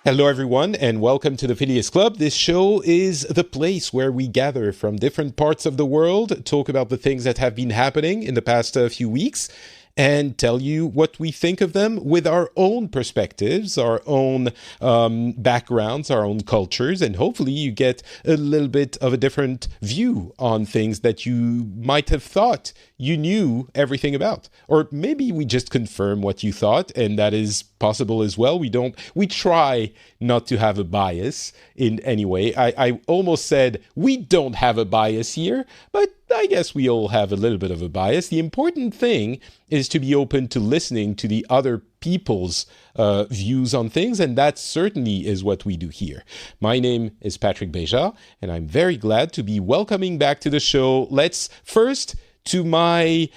Hello, everyone, and welcome to the Phileas Club. This show is the place where we gather from different parts of the world, talk about the things that have been happening in the past few weeks, and tell you what we think of them with our own perspectives, our own backgrounds, our own cultures, and hopefully you get a little bit of a different view on things that you might have thought you knew everything about. Or maybe we just confirm what you thought, and that is possible as well. We try not to have a bias in any way. I almost said we don't have a bias here, but I guess we all have a little bit of a bias. The important thing is to be open to listening to the other people's views on things, and that certainly is what we do here. My name is Patrick Beja, and I'm very glad to be welcoming back to the show. Let's first to my,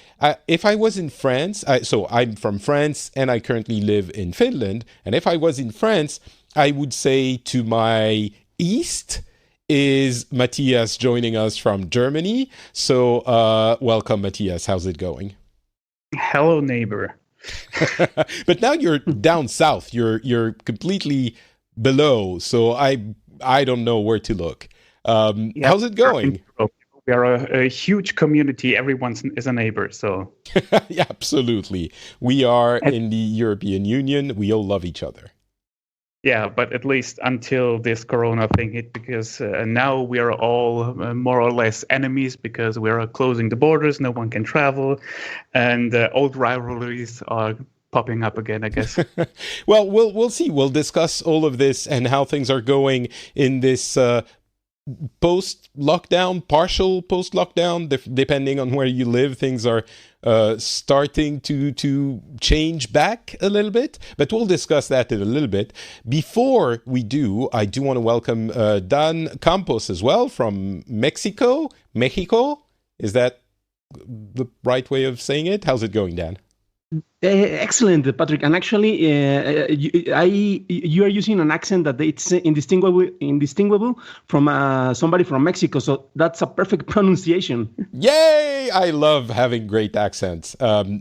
if I was in France, so I'm from France and I currently live in Finland. And if I was in France, I would say to my east is Matthias joining us from Germany. So welcome, Matthias. How's it going? Hello, neighbor. But now you're down south. You're completely below. So I don't know where to look. How's it going? We are a huge community. Everyone is a neighbor, so... Yeah, absolutely. We are in the European Union. We all love each other. Yeah, but at least until this corona thing hit, because now we are all more or less enemies because we are closing the borders, no one can travel, and old rivalries are popping up again, I guess. Well, we'll see. We'll discuss all of this and how things are going in this post-lockdown, partial post-lockdown, depending on where you live. Things are starting to change back a little bit, but we'll discuss that in a little bit. Before we do, I do want to welcome Dan Campos as well from Mexico. Is that the right way of saying it? How's it going, Dan? Excellent, Patrick. And actually, you are using an accent that it's indistinguishable from somebody from Mexico. So that's a perfect pronunciation. Yay! I love having great accents.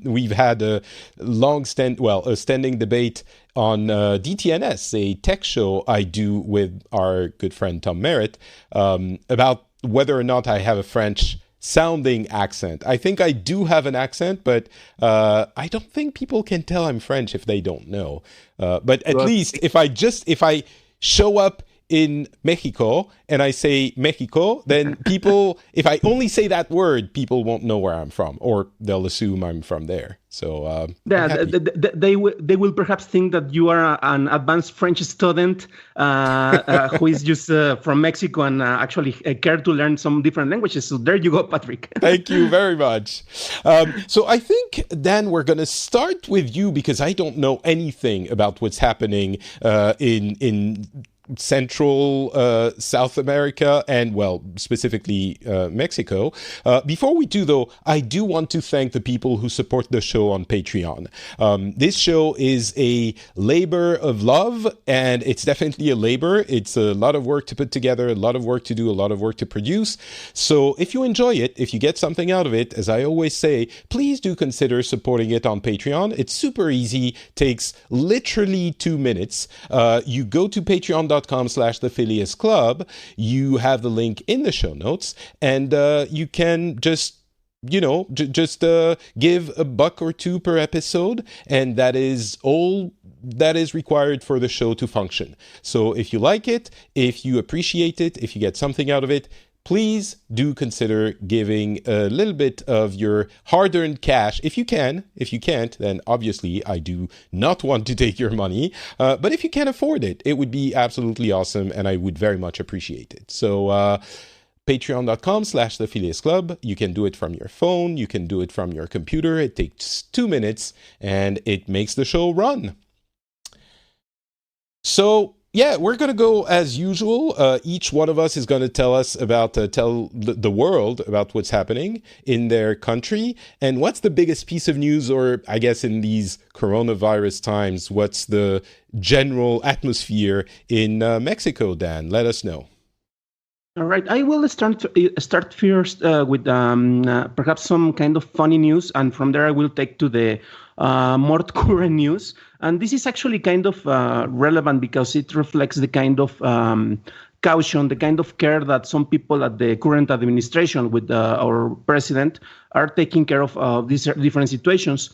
We've had a standing debate on DTNS, a tech show I do with our good friend Tom Merritt, about whether or not I have a French sounding accent. I think I do have an accent, but I don't think people can tell I'm French if they don't know. But at least if I show up in Mexico and I say Mexico, then people, if I only say that word, people won't know where I'm from, or they'll assume I'm from there. So they will perhaps think that you are an advanced French student who is just from Mexico and actually care to learn some different languages. So there you go, Patrick. Thank you very much. So I think, Dan, we're going to start with you because I don't know anything about what's happening in Central South America and, well, specifically Mexico. Before we do, though, I do want to thank the people who support the show on Patreon. This show is a labor of love, and it's definitely a labor. It's a lot of work to put together, a lot of work to do, a lot of work to produce. So if you enjoy it, if you get something out of it, as I always say, please do consider supporting it on Patreon. It's super easy, takes literally 2 minutes. You go to patreon.com/the Phileas Club. You have the link in the show notes, and you can just give $1 or $2 per episode, and that is all that is required for the show to function. So if you like it, if you appreciate it, if you get something out of it, please do consider giving a little bit of your hard-earned cash if you can. If you can't, then obviously I do not want to take your money. But if you can afford it, it would be absolutely awesome, and I would very much appreciate it. So patreon.com/the Phileas Club. You can do it from your phone. You can do it from your computer. It takes 2 minutes, and it makes the show run. So yeah, we're going to go as usual. Each one of us is going to tell us about, tell the world about what's happening in their country. And what's the biggest piece of news, or I guess in these coronavirus times, what's the general atmosphere in Mexico, Dan? Let us know. All right, I will start first with perhaps some kind of funny news, and from there I will take to the more current news. And this is actually kind of relevant because it reflects the kind of caution, the kind of care that some people at the current administration with our president are taking care of these different situations.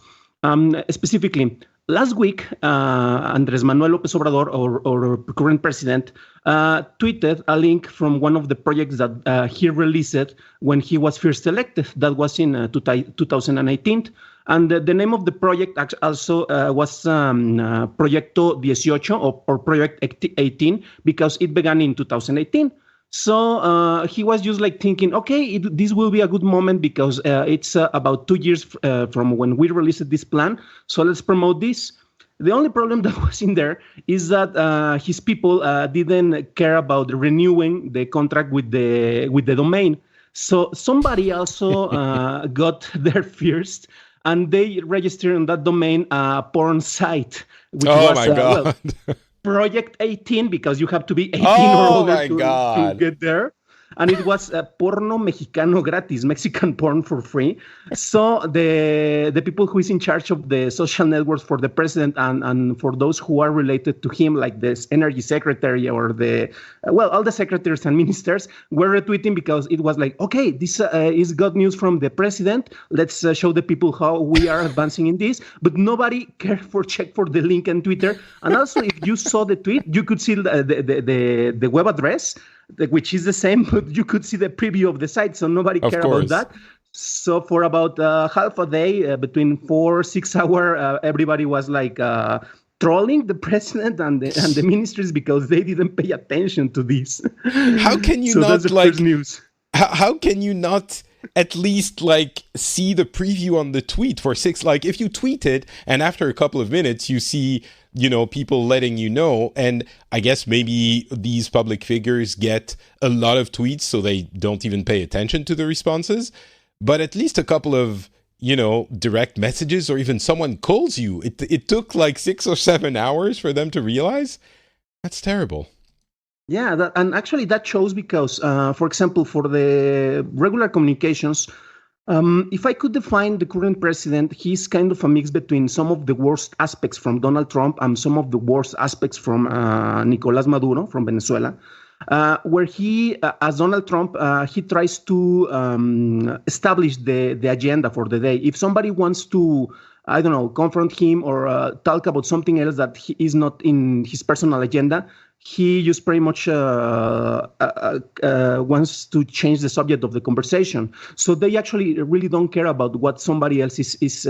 Specifically, last week, Andrés Manuel López Obrador, our current president, tweeted a link from one of the projects that he released when he was first elected. That was in 2018. And the name of the project also was Proyecto 18 or Project 18 because it began in 2018. So he was just like thinking, okay, this will be a good moment because it's about 2 years from when we released this plan. So let's promote this. The only problem that was in there is that his people didn't care about renewing the contract with the domain. So somebody also got there first, and they registered on that domain a porn site, which was my God. Project 18, because you have to be 18 or older to get there. And it was porno mexicano gratis, Mexican porn for free. So the people who is in charge of the social networks for the president and for those who are related to him, like this energy secretary or all the secretaries and ministers were retweeting because it was like, okay, this is good news from the president. Let's show the people how we are advancing in this. But nobody cared for check for the link on Twitter. And also, if you saw the tweet, you could see the web address, which is the same, but you could see the preview of the site, so nobody cared about that. So for about half a day, between 4-6 hours, everybody was like trolling the president and the ministries because they didn't pay attention to this. How can you so not that's the like first news? How can you not at least like see the preview on the tweet for 6? Like if you tweet it and after a couple of minutes you see, people letting you know, and I guess maybe these public figures get a lot of tweets so they don't even pay attention to the responses, but at least a couple of, direct messages or even someone calls you. It took like 6 or 7 hours for them to realize. That's terrible. Yeah, and actually that shows because, for example, for the regular communications, if I could define the current president, he's kind of a mix between some of the worst aspects from Donald Trump and some of the worst aspects from Nicolás Maduro from Venezuela, where he, as Donald Trump, he tries to establish the agenda for the day. If somebody wants to, I don't know, confront him or talk about something else that is not in his personal agenda, he just pretty much wants to change the subject of the conversation. So they actually really don't care about what somebody else is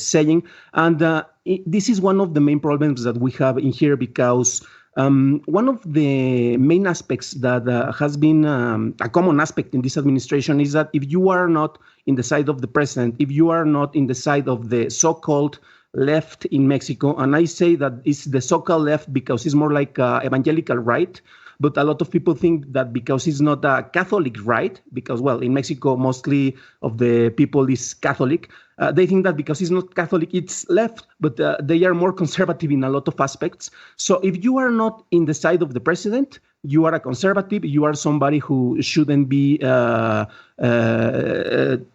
saying. And this is one of the main problems that we have in here because one of the main aspects that has been a common aspect in this administration is that if you are not in the side of the president, if you are not in the side of the so-called left in Mexico, and I say that it's the so-called left because it's more like evangelical right, but a lot of people think that because it's not a Catholic right, because, well, in Mexico, mostly of the people is Catholic, they think that because it's not Catholic, it's left, but they are more conservative in a lot of aspects. So if you are not in the side of the president, you are a conservative, you are somebody who shouldn't be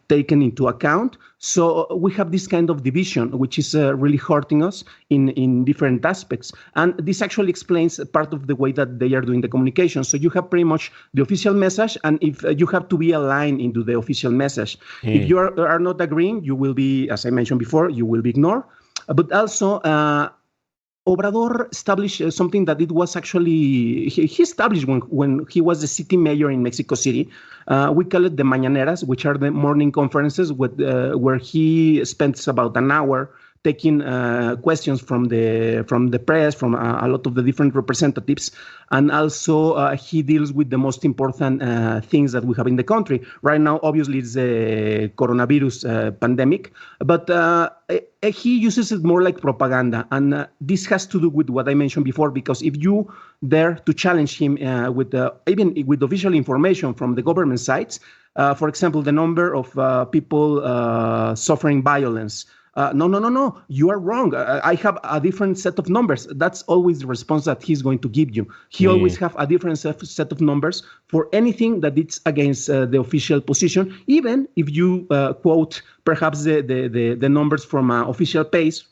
taken into account. So we have this kind of division, which is really hurting us in different aspects. And this actually explains part of the way that they are doing the communication. So you have pretty much the official message, and if you have to be aligned into the official message. If you are not agreeing, you will be, as I mentioned before, you will be ignored. But also, Obrador established something that it was actually, he established when he was the city mayor in Mexico City. We call it the Mañaneras, which are the morning conferences where he spends about an hour taking questions from the press, from a lot of the different representatives. And also he deals with the most important things that we have in the country. Right now, obviously, it's the coronavirus pandemic, but he uses it more like propaganda. And this has to do with what I mentioned before, because if you dare to challenge him even with official information from the government sites, for example, the number of people suffering violence, no, you are wrong. I have a different set of numbers. That's always the response that he's going to give you. He always have a different set of numbers for anything that it's against the official position, even if you quote perhaps the numbers from an official page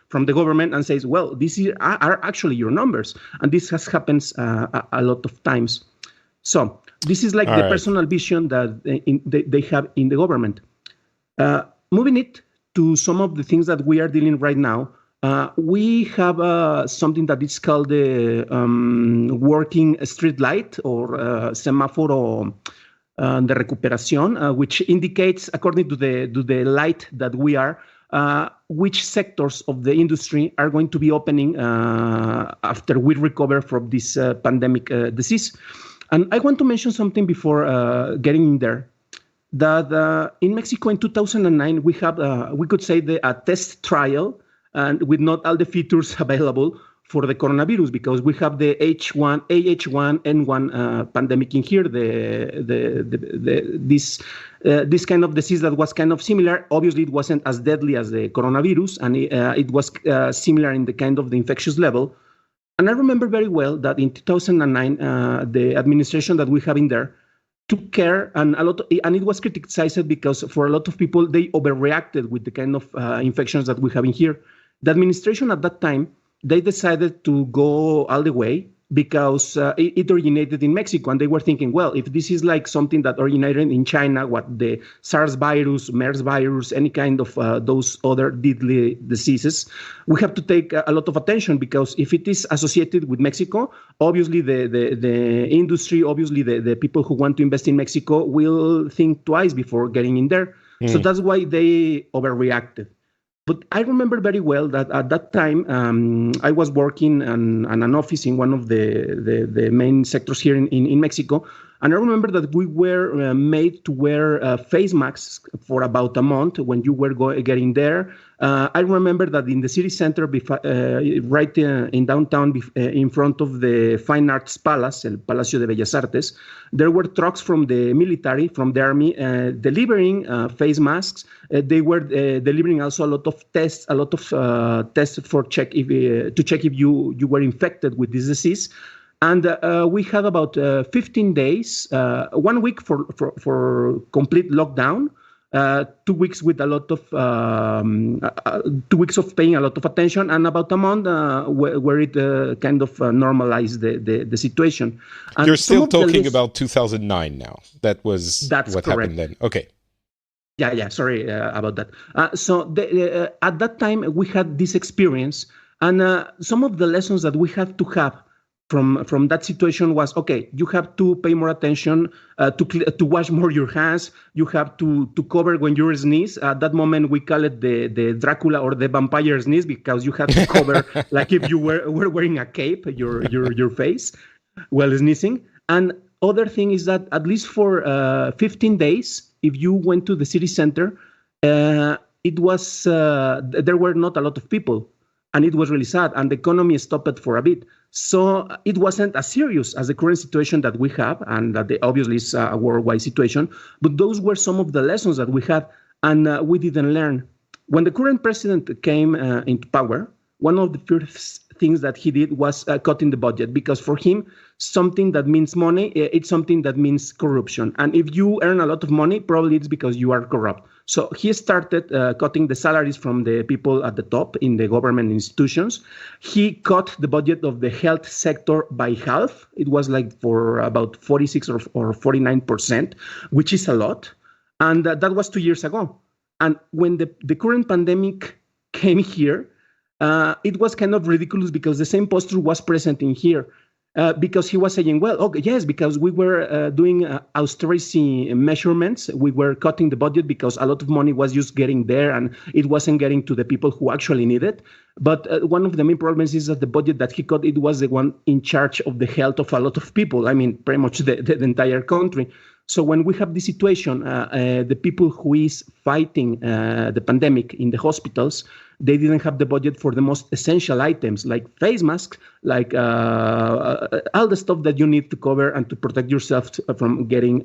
from the government and says, well, these are actually your numbers. And this has happened a lot of times. So this is like the personal vision that they have in the government. Moving it to some of the things that we are dealing right now, we have something that is called the working street light or semáforo de recuperación, which indicates, according to the light that we are, which sectors of the industry are going to be opening after we recover from this pandemic disease. And I want to mention something before getting in there, that in Mexico in 2009, we could say a test trial and with not all the features available for the coronavirus, because we have the AH1N1 pandemic in here, this kind of disease that was kind of similar. Obviously, it wasn't as deadly as the coronavirus, and it was similar in the kind of the infectious level. And I remember very well that in 2009, the administration that we have in there took care, and it was criticized because for a lot of people, they overreacted with the kind of infections that we have in here. The administration at that time, they decided to go all the way because it originated in Mexico. And they were thinking, well, if this is like something that originated in China, what the SARS virus, MERS virus, any kind of those other deadly diseases, we have to take a lot of attention, because if it is associated with Mexico, obviously the industry, obviously the people who want to invest in Mexico will think twice before getting in there. So that's why they overreacted. But I remember very well that at that time, I was working in an office in one of the main sectors here in Mexico. And I remember that we were made to wear face masks for about a month when you were getting there. I remember that in the city center, right in downtown, in front of the Fine Arts Palace, El Palacio de Bellas Artes, there were trucks from the military, from the army, delivering face masks. They were delivering also a lot of tests, for to check if you were infected with this disease. And we had about 15 days, 1 week for complete lockdown, 2 weeks with a lot of 2 weeks of paying a lot of attention, and about a month where it kind of normalized the situation. And you're still talking about 2009 now. That's what correct. Happened then. Okay. Yeah. Sorry about that. So at that time we had this experience, and some of the lessons that we had to have from that situation was, okay, you have to pay more attention, to wash more your hands. You have to cover when you sneeze. At that moment, we call it the Dracula or the vampire sneeze, because you have to cover like if you were wearing a cape, your face while sneezing. And other thing is that at least for 15 days, if you went to the city center, it was there were not a lot of people. And it was really sad, and the economy stopped for a bit. So it wasn't as serious as the current situation that we have, and that obviously is a worldwide situation. But those were some of the lessons that we had, and we didn't learn. When the current president came into power, one of the first things that he did was cutting the budget, because for him, something that means money, it's something that means corruption. And if you earn a lot of money, probably it's because you are corrupt. So he started cutting the salaries from the people at the top in the government institutions. He cut the budget of the health sector by half. It was like for about 46 or 49%, which is a lot. And that was 2 years ago. And when the current pandemic came here, it was kind of ridiculous, because the same posture was present in here. Because he was saying, well, okay, yes, because we were doing austerity measurements. We were cutting the budget because a lot of money was just getting there and it wasn't getting to the people who actually need it. But one of the main problems is that the budget that he cut, it was the one in charge of the health of a lot of people. I mean, pretty much the entire country. So when we have this situation, the people who is fighting the pandemic in the hospitals, they didn't have the budget for the most essential items like face masks, like all the stuff that you need to cover and to protect yourself from getting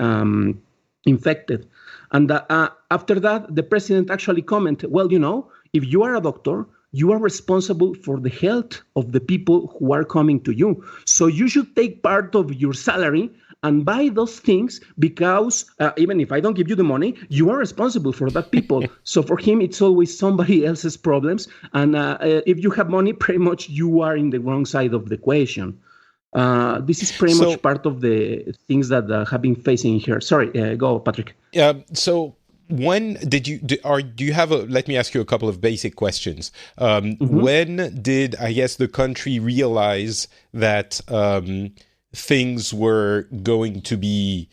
infected. And after that, the president actually commented, well, If you are a doctor, you are responsible for the health of the people who are coming to you. So you should take part of your salary and buy those things because even if I don't give you the money, you are responsible for that people. So for him, it's always somebody else's problems. And if you have money, pretty much you are in the wrong side of the equation. This is pretty much part of the things that have been facing here. Sorry, go, Patrick. So when did you do you have a? Let me ask you a couple of basic questions. When did, I guess, the country realize that things were going to be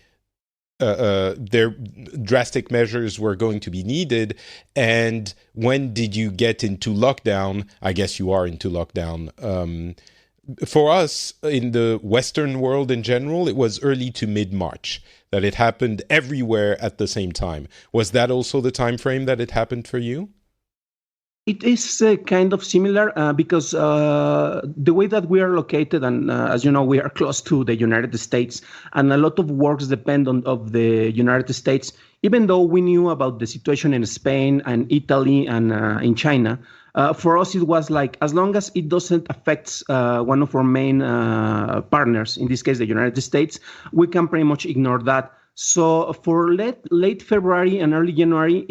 their drastic measures were going to be needed, and when did you get into lockdown? I guess you are into lockdown. For us in the Western world in general, it was early to mid-March that it happened everywhere at the same time. Was that also the time frame that it happened for you? It is kind of similar because the way that we are located, and as you know, we are close to the United States, and a lot of works depend on of the United States. Even though we knew about the situation in Spain and Italy and in China, for us it was like, as long as it doesn't affect one of our main partners, in this case the United States, we can pretty much ignore that. So for late February and early January,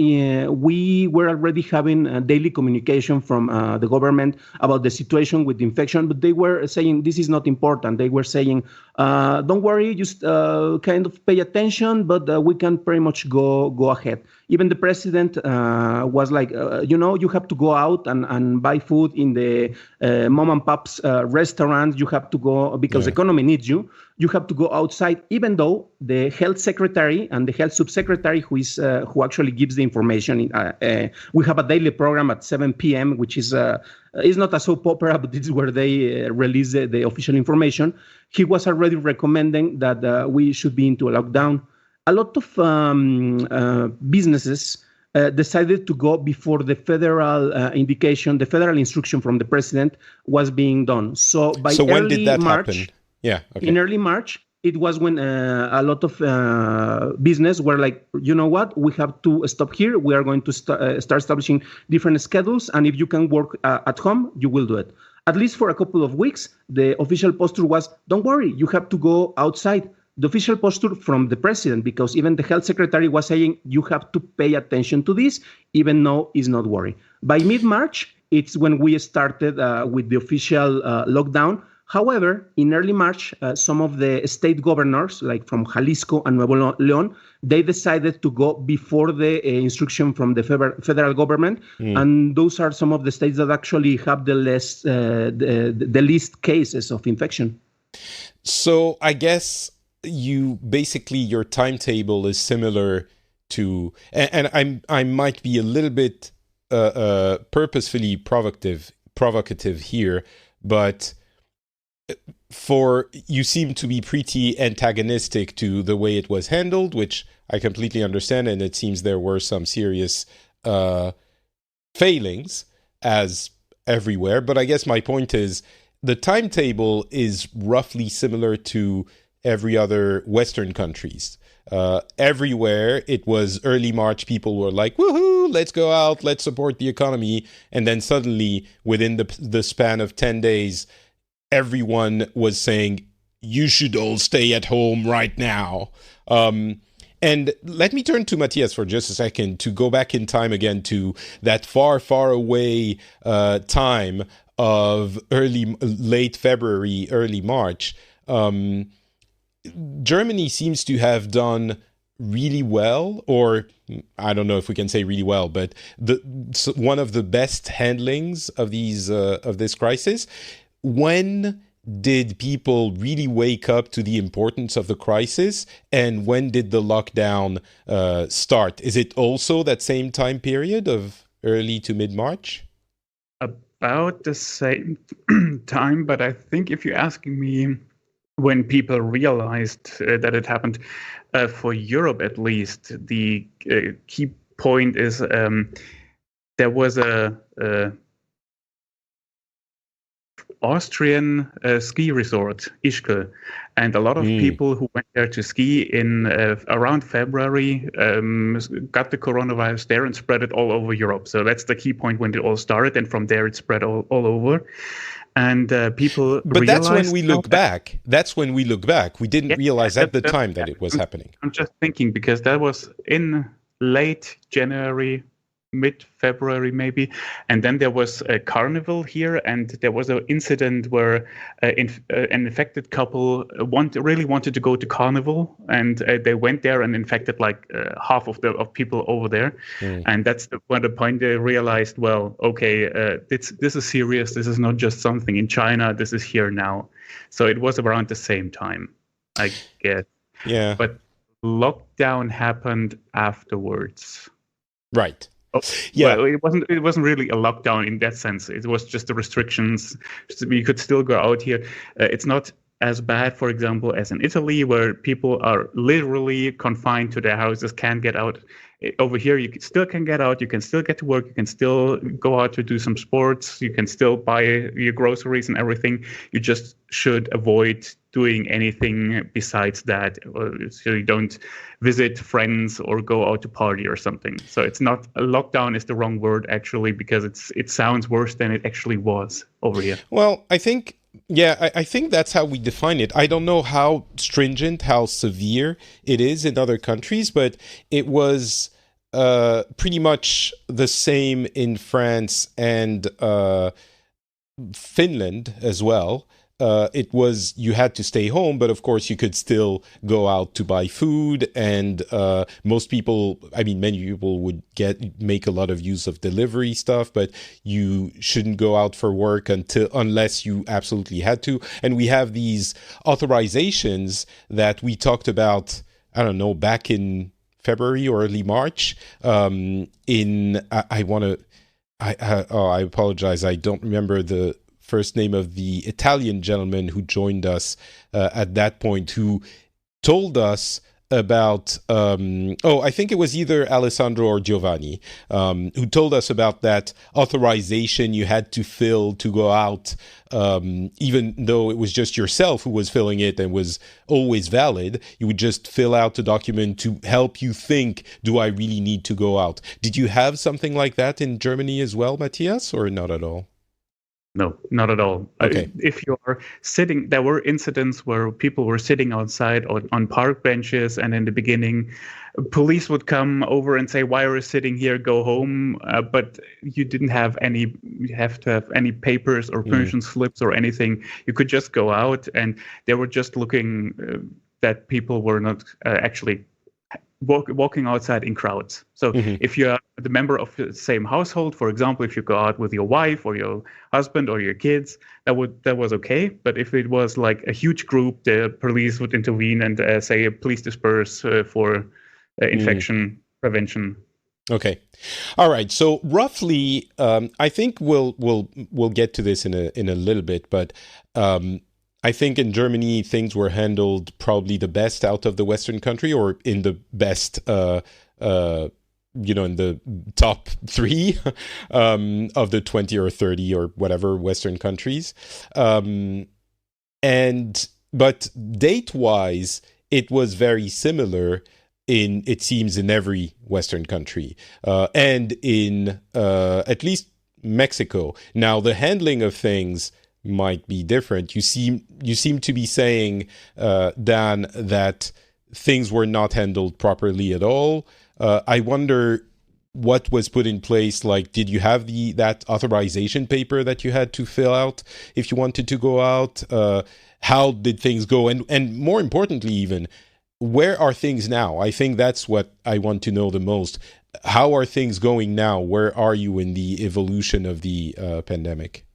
we were already having daily communication from the government about the situation with the infection, but they were saying this is not important. They were saying, don't worry, just kind of pay attention, but we can pretty much go ahead. Even the president was like, you have to go out and buy food in the mom and pop's restaurants. You have to go because the economy needs you. You have to go outside, even though the health secretary and the health subsecretary, who actually gives the information, we have a daily program at 7 p.m., which is not a soap opera, but this is where they release the official information. He was already recommending that we should be into a lockdown. A lot of businesses decided to go before the federal indication, the federal instruction from the president was being done. So when did that happen? Yeah. Okay. In early March, it was when a lot of business were like, you know what, we have to stop here. We are going to start establishing different schedules. And if you can work at home, you will do it. At least for a couple of weeks, the official posture was, don't worry, you have to go outside. The official posture from the president, because even the health secretary was saying, you have to pay attention to this, even though it's not worry. By mid-March, it's when we started with the official lockdown. However, in early March, some of the state governors, like from Jalisco and Nuevo León, they decided to go before the instruction from the federal government. And those are some of the states that actually have the least cases of infection. So I guess your timetable is similar to, and I might be a little bit purposefully provocative here, but you seem to be pretty antagonistic to the way it was handled, which I completely understand, and it seems there were some serious failings, as everywhere. But I guess my point is, the timetable is roughly similar to every other Western countries. Everywhere it was early March, people were like, woohoo, let's go out, let's support the economy. And then suddenly, within the span of 10 days, everyone was saying, you should all stay at home right now. And let me turn to Matthias for just a second to go back in time again to that far, far away time of late February, early March. Germany seems to have done really well, or I don't know if we can say really well, but one of the best handlings of this crisis. When did people really wake up to the importance of the crisis, and when did the lockdown start? Is it also that same time period of early to mid-March? About the same time, but I think if you're asking me when people realized that it happened, for Europe at least, the key point is there was Austrian ski resort, Ischgl. And a lot of people who went there to ski in around February got the coronavirus there and spread it all over Europe. So that's the key point when it all started. And from there, it spread all over. And people But that's when we look back. That's when we look back. We didn't realize at the time that it was happening. I'm just thinking, because that was in late January, mid-February maybe, and then there was a carnival here, and there was an incident where an infected couple really wanted to go to carnival, and they went there and infected like half of people over there. And that's when the point they realized, well, okay, this is serious. This is not just something in China. This is here now. So it was around the same time, I guess. Yeah. But lockdown happened afterwards. Right. Oh, yeah. Well, it wasn't really a lockdown in that sense. It was just the restrictions. You could still go out here. It's not as bad, for example, as in Italy, where people are literally confined to their houses, can't get out. Over here, you still can get out. You can still get to work. You can still go out to do some sports. You can still buy your groceries and everything. You just should avoid doing anything besides that, so you don't visit friends or go out to party or something. So it's not a lockdown is the wrong word actually, because it sounds worse than it actually was over here. Well, I think that's how we define it. I don't know how stringent, how severe it is in other countries, but it was pretty much the same in France and Finland as well. It was, you had to stay home, but of course you could still go out to buy food, and many people would make a lot of use of delivery stuff, but you shouldn't go out for work unless you absolutely had to. And we have these authorizations that we talked about, I don't know, back in February or early March. I apologize, I don't remember the first name of the Italian gentleman who joined us at that point, who told us about, I think it was either Alessandro or Giovanni, who told us about that authorization you had to fill to go out, even though it was just yourself who was filling it and was always valid. You would just fill out the document to help you think, do I really need to go out? Did you have something like that in Germany as well, Matthias, or not at all? No, not at all. Okay. If you're sitting, there were incidents where people were sitting outside on park benches, and in the beginning, police would come over and say, "Why are you sitting here? Go home." But you didn't have you have to have any papers or permission slips or anything. You could just go out, and they were just looking that people were not actually walking outside in crowds. So if you're the member of the same household, for example, if you go out with your wife or your husband or your kids, that was okay. But if it was like a huge group, the police would intervene and say, please disperse for infection prevention. Okay. All right. So roughly, I think we'll get to this in a little bit, but I think in Germany, things were handled probably the best out of the Western country, or in the best, in the top 3 of the 20 or 30 or whatever Western countries. But date-wise, it was very similar it seems, in every Western country, and in at least Mexico. Now, the handling of things might be different. You seem to be saying, Dan, that things were not handled properly at all. I wonder what was put in place. Like, did you have that authorization paper that you had to fill out if you wanted to go out? How did things go? And more importantly, even, where are things now? I think that's what I want to know the most. How are things going now? Where are you in the evolution of the pandemic?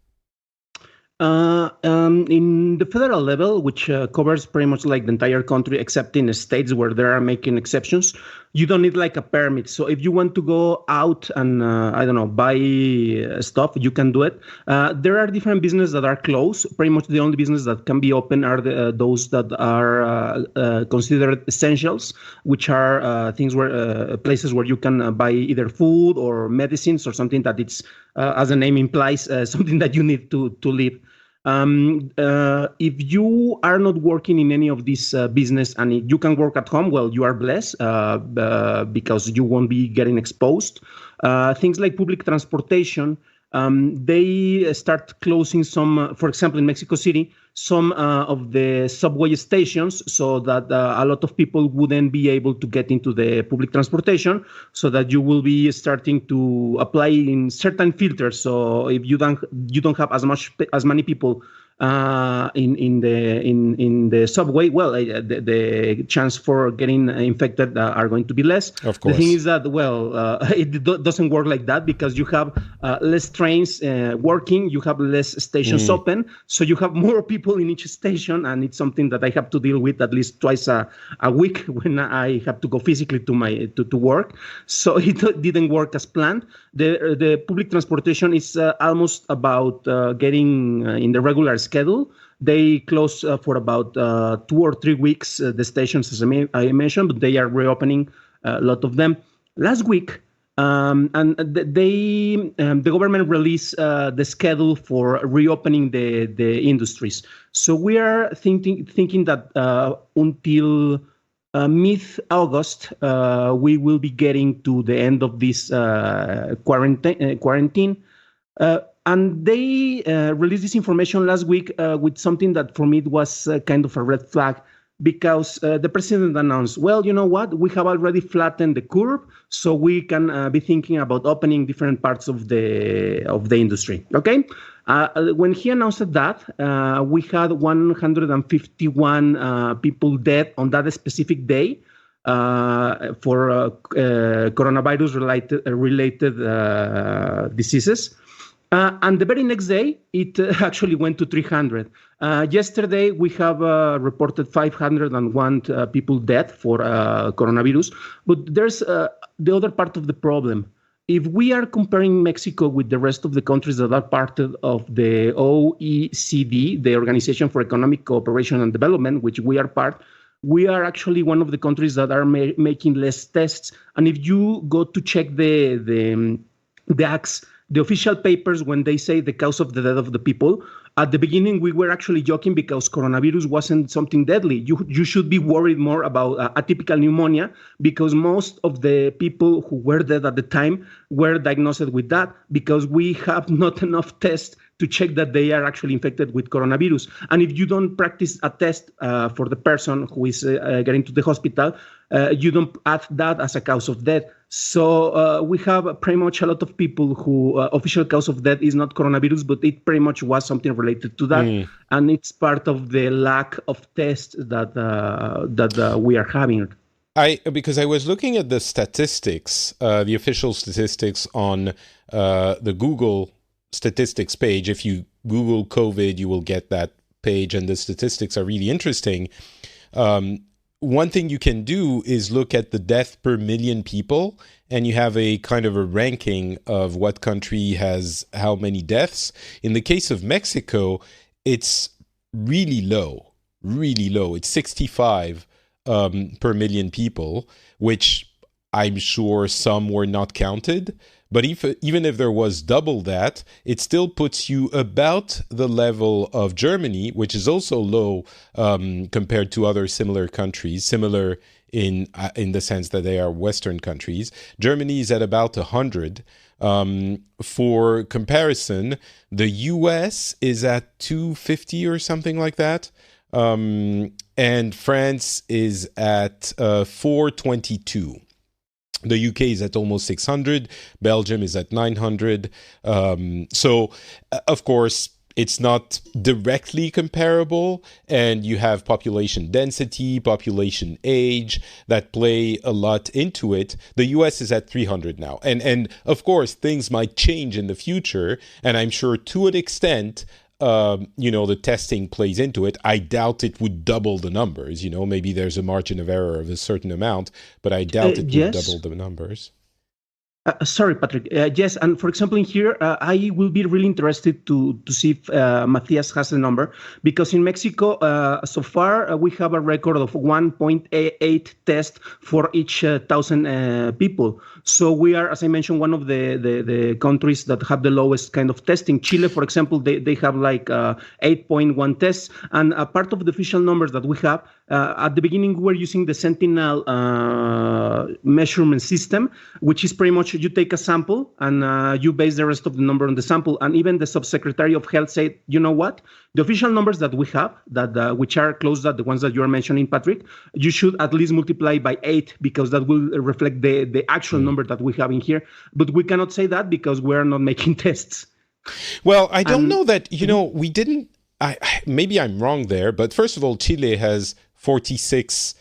In the federal level, which covers pretty much like the entire country, except in the states where they are making exceptions, you don't need like a permit. So if you want to go out and, buy stuff, you can do it. There are different businesses that are closed. Pretty much the only business that can be open are those that are considered essentials, which are things where places where you can buy either food or medicines or something that it's, as the name implies, something that you need to live. If you are not working in any of this business and you can work at home, well, you are blessed because you won't be getting exposed. Things like public transportation, they start closing some, for example, in Mexico City, some of the subway stations so that a lot of people wouldn't be able to get into the public transportation, so that you will be starting to apply in certain filters. So if you don't have as many people in the subway, well, the chance for getting infected are going to be less. Of course. The thing is that, well, it doesn't work like that, because you have less trains working, you have less stations open, so you have more people in each station, and it's something that I have to deal with at least twice a week when I have to go physically to work. So it didn't work as planned. The public transportation is almost about getting in the regular schedule. They close for about 2 or 3 weeks, the stations, as I mentioned, but they are reopening a lot of them. Last week, and the government released the schedule for reopening the industries. So we are thinking that until mid-August, we will be getting to the end of this quarantine. And they released this information last week with something that for me was kind of a red flag, because the president announced, well, you know what, we have already flattened the curve, so we can be thinking about opening different parts of the industry. Okay. When he announced that, we had 151 people dead on that specific day for coronavirus related diseases. And the very next day, it actually went to 300. Yesterday, we have reported 501 people dead for coronavirus. But there's the other part of the problem. If we are comparing Mexico with the rest of the countries that are part of the OECD, the Organization for Economic Cooperation and Development, which we are part, we are actually one of the countries that are making less tests. And if you go to check the acts, the official papers, when they say the cause of the death of the people, at the beginning we were actually joking because coronavirus wasn't something deadly. You should be worried more about atypical pneumonia, because most of the people who were dead at the time were diagnosed with that, because we have not enough tests to check that they are actually infected with coronavirus. And if you don't practice a test for the person who is getting to the hospital, you don't add that as a cause of death. So we have pretty much a lot of people who official cause of death is not coronavirus, but it pretty much was something related to that. And it's part of the lack of tests that we are having. Because I was looking at the statistics, the official statistics on the Google statistics page. If you Google COVID, you will get that page, and the statistics are really interesting. One thing you can do is look at the death per million people, and you have a kind of a ranking of what country has how many deaths. In the case of Mexico, it's really low, really low. It's 65 per million people, which I'm sure some were not counted. But even if there was double that, it still puts you about the level of Germany, which is also low compared to other similar countries, similar in the sense that they are Western countries. Germany is at about 100. For comparison, the US is at 250 or something like that. And France is at 422. The UK is at almost 600. Belgium is at 900. So, of course, it's not directly comparable. And you have population density, population age that play a lot into it. The US is at 300 now. And of course, things might change in the future. And I'm sure to an extent, the testing plays into it. I doubt it would double the numbers. Maybe there's a margin of error of a certain amount, but I doubt it would double the numbers. Sorry, Patrick. Yes, and for example, in here, I will be really interested to see if Matthias has the number, because in Mexico, so far, we have a record of 1.8 tests for each 1,000 people. So we are, as I mentioned, one of the countries that have the lowest kind of testing. Chile, for example, they have like 8.1 tests. And a part of the official numbers that we have, at the beginning, we were using the Sentinel measurement system, which is pretty much you take a sample and you base the rest of the number on the sample. And even the subsecretary of health said, you know what? The official numbers that we have, that which are close to the ones that you are mentioning, Patrick, you should at least multiply by 8 because that will reflect the actual number that we have in here. But we cannot say that because we're not making tests. Well, I don't know that, we didn't, maybe I'm wrong there, but first of all, Chile has 46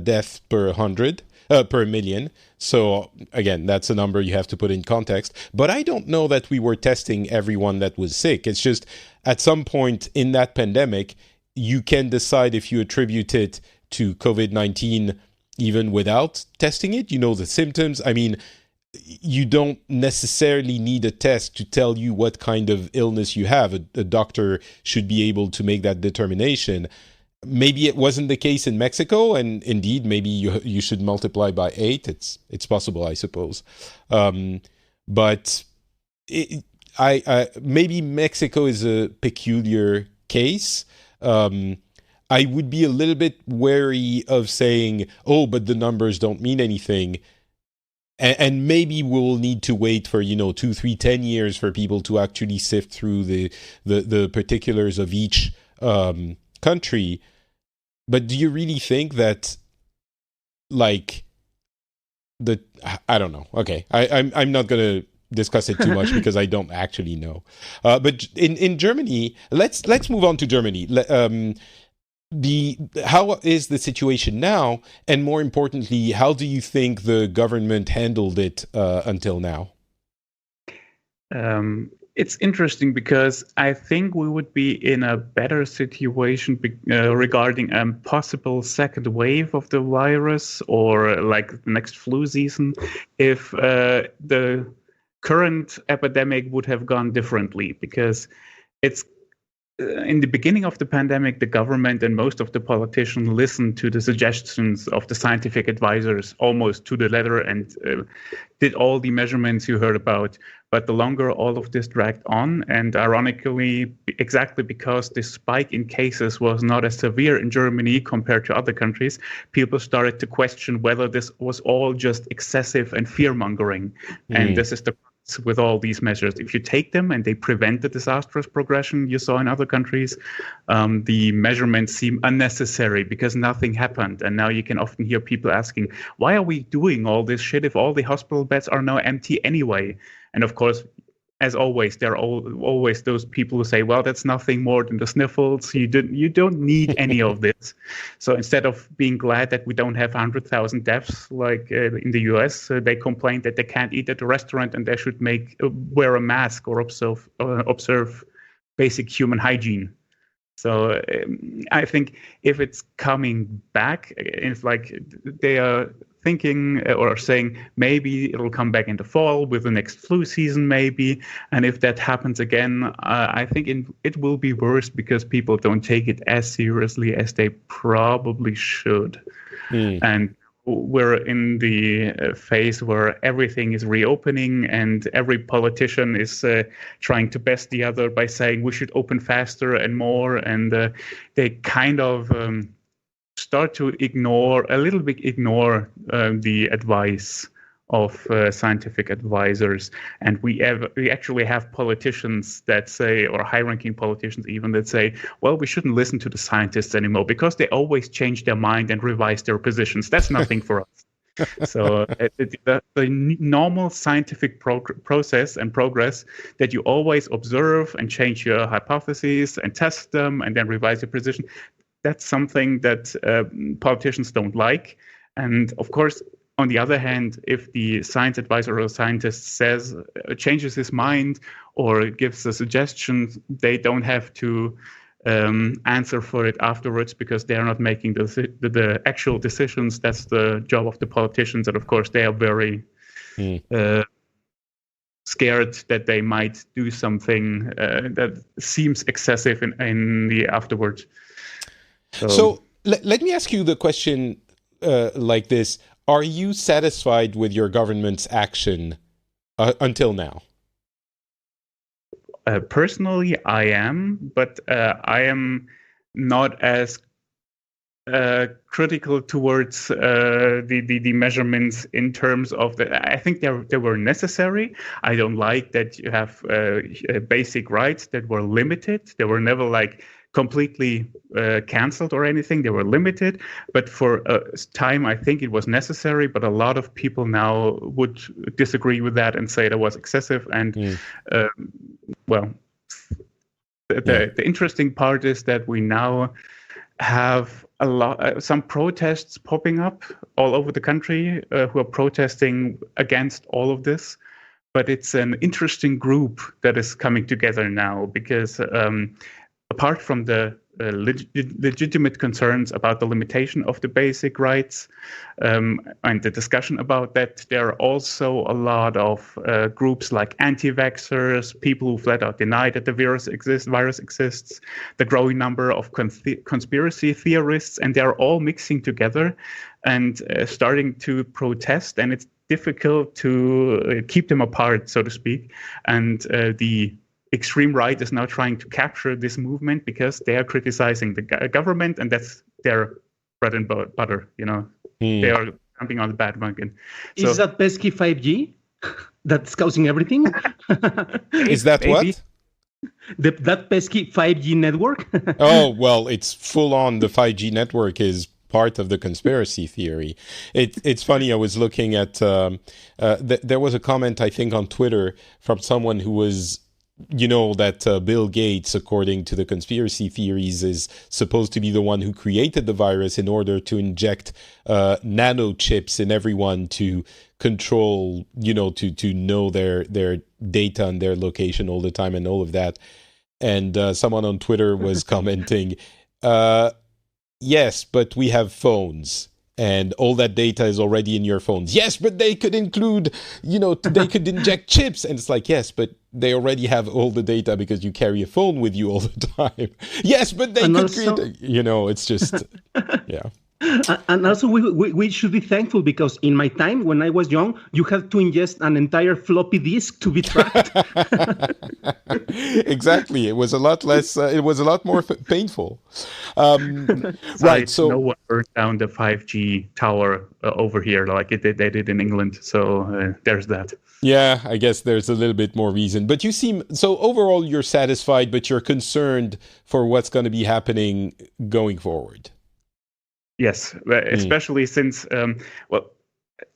deaths per 100. Per million. So again, that's a number you have to put in context. But I don't know that we were testing everyone that was sick. It's just at some point in that pandemic, you can decide if you attribute it to COVID-19 even without testing it. You know the symptoms. I mean, you don't necessarily need a test to tell you what kind of illness you have. A doctor should be able to make that determination. Maybe it wasn't the case in Mexico, and indeed, maybe you should multiply by 8. It's possible, I suppose. But maybe Mexico is a peculiar case. I would be a little bit wary of saying, "Oh, but the numbers don't mean anything." And maybe we'll need to wait for 2, 3, 10 years for people to actually sift through the particulars of each country. But do you really think that, I don't know. Okay, I'm not going to discuss it too much because I don't actually know. But in Germany, let's move on to Germany. How is the situation now? And more importantly, how do you think the government handled it until now? It's interesting because I think we would be in a better situation regarding a possible second wave of the virus or like the next flu season if the current epidemic would have gone differently, because it's in the beginning of the pandemic, the government and most of the politicians listened to the suggestions of the scientific advisors almost to the letter and did all the measurements you heard about. But the longer all of this dragged on, and ironically, exactly because this spike in cases was not as severe in Germany compared to other countries, people started to question whether this was all just excessive and fear-mongering. And this is the with all these measures. If you take them and they prevent the disastrous progression you saw in other countries, the measurements seem unnecessary because nothing happened. And now you can often hear people asking, why are we doing all this shit if all the hospital beds are now empty anyway? And of course, as always, there are always those people who say, well, that's nothing more than the sniffles. You don't need any of this. So instead of being glad that we don't have 100,000 deaths like in the US, they complain that they can't eat at a restaurant and they should wear a mask or observe basic human hygiene. So I think if it's coming back, it's like they are thinking or saying maybe it'll come back in the fall with the next flu season, maybe. And if that happens again, I think it will be worse because people don't take it as seriously as they probably should. And we're in the phase where everything is reopening and every politician is trying to best the other by saying we should open faster and more. And they kind of start to ignore the advice of scientific advisors. And we actually have politicians that say, or high-ranking politicians even, that say, well, we shouldn't listen to the scientists anymore because they always change their mind and revise their positions. That's nothing for us. So the normal scientific process and progress that you always observe and change your hypotheses and test them and then revise your position, that's something that politicians don't like. And of course, on the other hand, if the science advisor or scientist changes his mind or gives a suggestion, they don't have to answer for it afterwards because they are not making the actual decisions. That's the job of the politicians. And of course, they are very scared that they might do something that seems excessive in the afterwards. So let me ask you the question like this. Are you satisfied with your government's action until now? Personally, I am, but I am not as critical towards the measurements in terms of I think they were necessary. I don't like that you have basic rights that were limited. They were never like completely cancelled or anything. They were limited, but for a time I think it was necessary. But a lot of people now would disagree with that and say that was excessive. And the interesting part is that we now have some protests popping up all over the country who are protesting against all of this. But it's an interesting group that is coming together now because apart from the legitimate concerns about the limitation of the basic rights and the discussion about that, there are also a lot of groups like anti-vaxxers, people who flat out deny that the virus exists, the growing number of conspiracy theorists, and they're all mixing together and starting to protest, and it's difficult to keep them apart, so to speak. And the extreme right is now trying to capture this movement because they are criticizing the government, and that's their bread and butter. They are jumping on the bandwagon. Is that pesky 5G that's causing everything? Is that maybe. What? That pesky 5G network? Oh, well, it's full on. The 5G network is part of the conspiracy theory. It's funny. I was looking at there was a comment, I think, on Twitter from someone who was, that Bill Gates, according to the conspiracy theories, is supposed to be the one who created the virus in order to inject nanochips in everyone to control, to know their data and their location all the time and all of that. And someone on Twitter was commenting, yes, but we have phones. And all that data is already in your phones. Yes, but they could include, they could inject chips. And it's like, yes, but they already have all the data because you carry a phone with you all the time. Yes, but they could also create, it's just, yeah. And also, we should be thankful because in my time, when I was young, you had to ingest an entire floppy disk to be tracked. Exactly. It was a lot less, it was a lot more painful. Right. So no one burned down the 5G tower over here like they did in England. So there's that. Yeah, I guess there's a little bit more reason. But so overall, you're satisfied, but you're concerned for what's going to be happening going forward. Yes, especially since,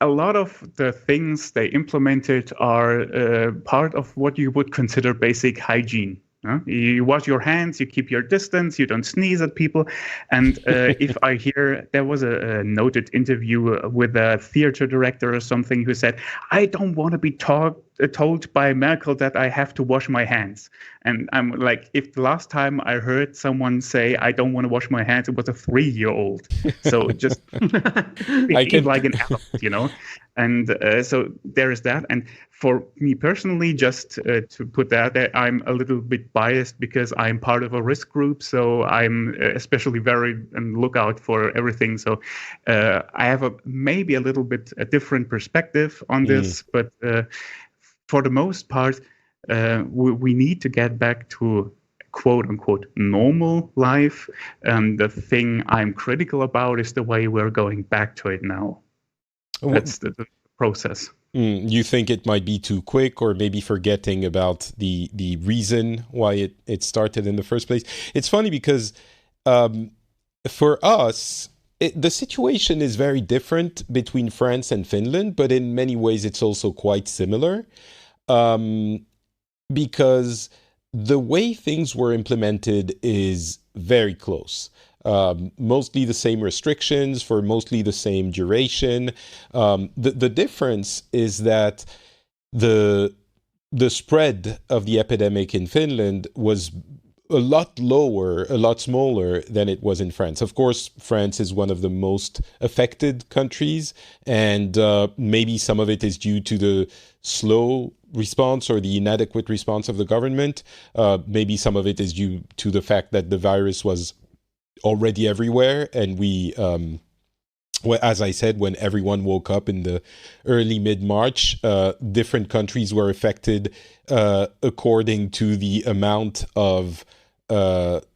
a lot of the things they implemented are part of what you would consider basic hygiene. You wash your hands, you keep your distance, you don't sneeze at people. And if I hear, there was a noted interview with a theater director or something who said, I don't want to be told by Merkel that I have to wash my hands. And I'm like, if the last time I heard someone say, I don't want to wash my hands, it was a 3-year-old. So just behave like an adult, And so there is that. And for me personally, just to put that there, I'm a little bit biased because I'm part of a risk group. So I'm especially very on the lookout for everything. So I have maybe a little bit a different perspective on this. But for the most part, we need to get back to quote unquote normal life. The thing I'm critical about is the way we're going back to it now. That's the process. You think it might be too quick, or maybe forgetting about the reason why it started in the first place? It's funny because for us, the situation is very different between France and Finland, but in many ways it's also quite similar because the way things were implemented is very close. Mostly the same restrictions for mostly the same duration. The difference is that the spread of the epidemic in Finland was a lot lower, a lot smaller than it was in France. Of course, France is one of the most affected countries, and maybe some of it is due to the slow response or the inadequate response of the government. Maybe some of it is due to the fact that the virus was already everywhere, and well, as I said, when everyone woke up in the early mid-March, different countries were affected according to the amount of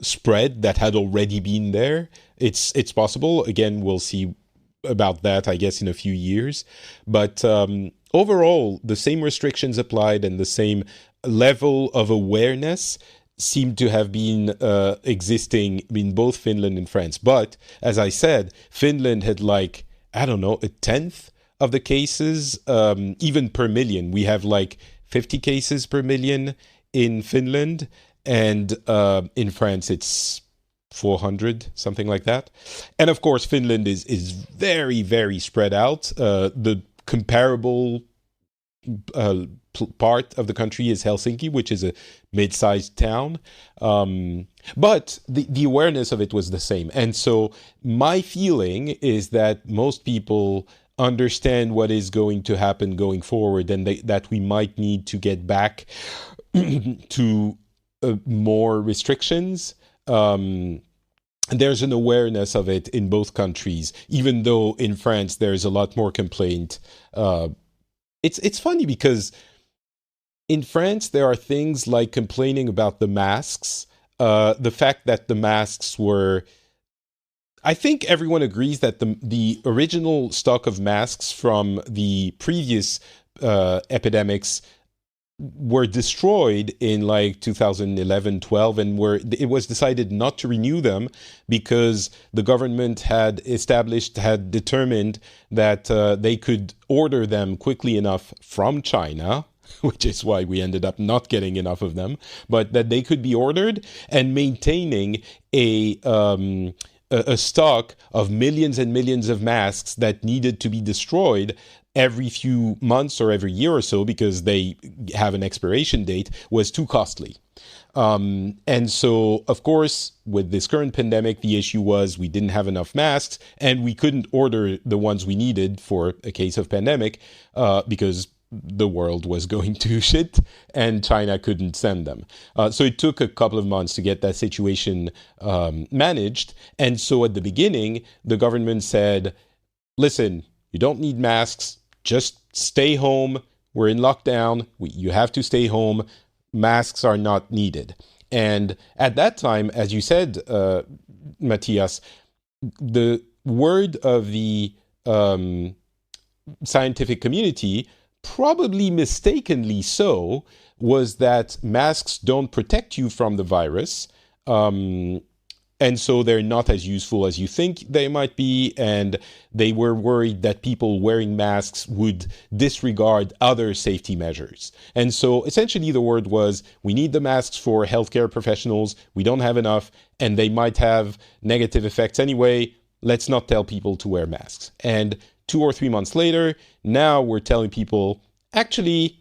spread that had already been there. It's possible. Again, we'll see about that, I guess, in a few years. But overall, the same restrictions applied and the same level of awareness seemed to have been existing in both Finland and France. But, as I said, Finland had like, I don't know, a tenth of the cases, even per million. We have like 50 cases per million in Finland, and in France it's 400, something like that. And of course, Finland is very, very spread out. The comparable part of the country is Helsinki, which is a mid-sized town. But the awareness of it was the same. And so my feeling is that most people understand what is going to happen going forward, and that we might need to get back to more restrictions. There's an awareness of it in both countries, even though in France there's a lot more complaint. It's funny because in France there are things like complaining about the masks, the fact that the masks were. I think everyone agrees that the original stock of masks from the previous epidemics were destroyed in like 2011-12, and it was decided not to renew them because the government had determined that they could order them quickly enough from China, which is why we ended up not getting enough of them, but that they could be ordered, and maintaining a stock of millions and millions of masks that needed to be destroyed every few months or every year or so because they have an expiration date was too costly. And so, of course, with this current pandemic, the issue was we didn't have enough masks and we couldn't order the ones we needed for a case of pandemic because the world was going to shit and China couldn't send them. So it took a couple of months to get that situation managed. And so at the beginning, the government said, listen, you don't need masks. Just stay home. We're in lockdown. You have to stay home. Masks are not needed. And at that time, as you said, Matthias, the word of the scientific community, probably mistakenly so, was that masks don't protect you from the virus. And so they're not as useful as you think they might be. And they were worried that people wearing masks would disregard other safety measures. And so essentially the word was, we need the masks for healthcare professionals. We don't have enough, and they might have negative effects anyway. Let's not tell people to wear masks. And 2 or 3 months later, now we're telling people, actually,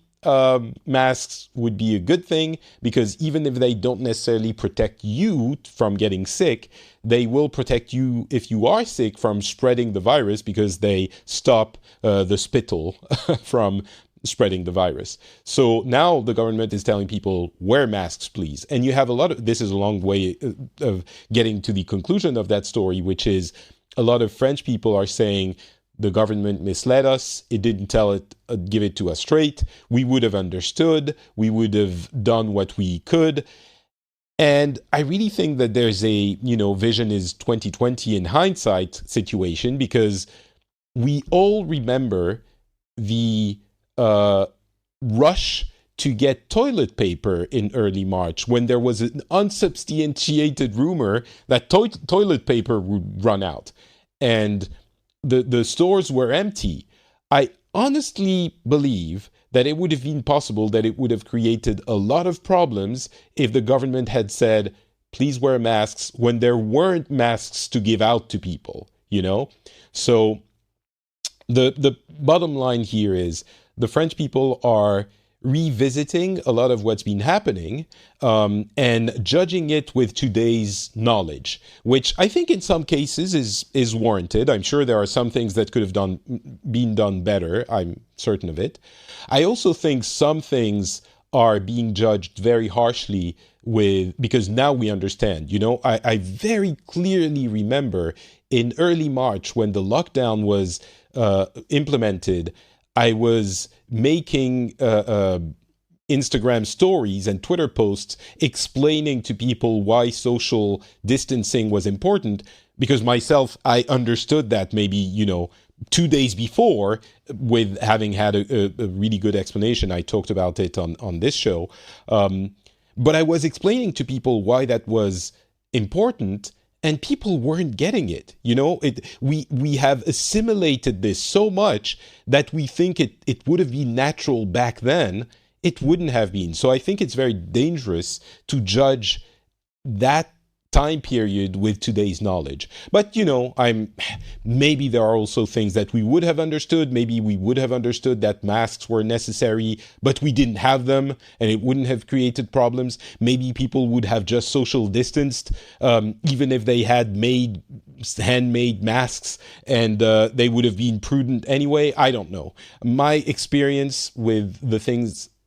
masks would be a good thing because even if they don't necessarily protect you from getting sick, they will protect you if you are sick from spreading the virus because they stop the spittle from spreading the virus. So now the government is telling people, wear masks, please. And you have this is a long way of getting to the conclusion of that story, which is a lot of French people are saying, the government misled us. It didn't give it to us straight. We would have understood. We would have done what we could. And I really think that there's a, vision is 2020 in hindsight situation, because we all remember the rush to get toilet paper in early March when there was an unsubstantiated rumor that toilet paper would run out. And the stores were empty. I honestly believe that it would have been possible that it would have created a lot of problems if the government had said, please wear masks, when there weren't masks to give out to people, So the bottom line here is the French people are revisiting a lot of what's been happening and judging it with today's knowledge, which I think in some cases is warranted. I'm sure there are some things that could have been done better. I'm certain of it. I also think some things are being judged very harshly because now we understand. I very clearly remember in early March when the lockdown was implemented, I was making Instagram stories and Twitter posts explaining to people why social distancing was important, because myself, I understood that maybe, 2 days before, with having had a really good explanation. I talked about it on this show. But I was explaining to people why that was important, and people weren't getting it. We have assimilated this so much that we think it would have been natural back then. It wouldn't have been. So I think it's very dangerous to judge that time period with today's knowledge. But, maybe there are also things that we would have understood. Maybe we would have understood that masks were necessary, but we didn't have them and it wouldn't have created problems. Maybe people would have just social distanced, even if they had made handmade masks, and they would have been prudent anyway. I don't know. My experience with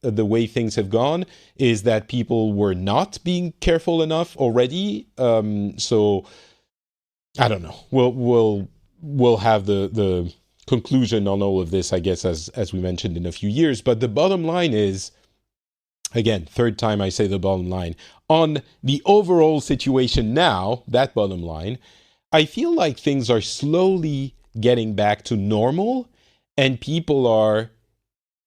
the way things have gone is that people were not being careful enough already. So I don't know. We'll have the conclusion on all of this, I guess, as we mentioned, in a few years. But the bottom line is, again, third time I say the bottom line, on the overall situation now, that bottom line, I feel like things are slowly getting back to normal, and people are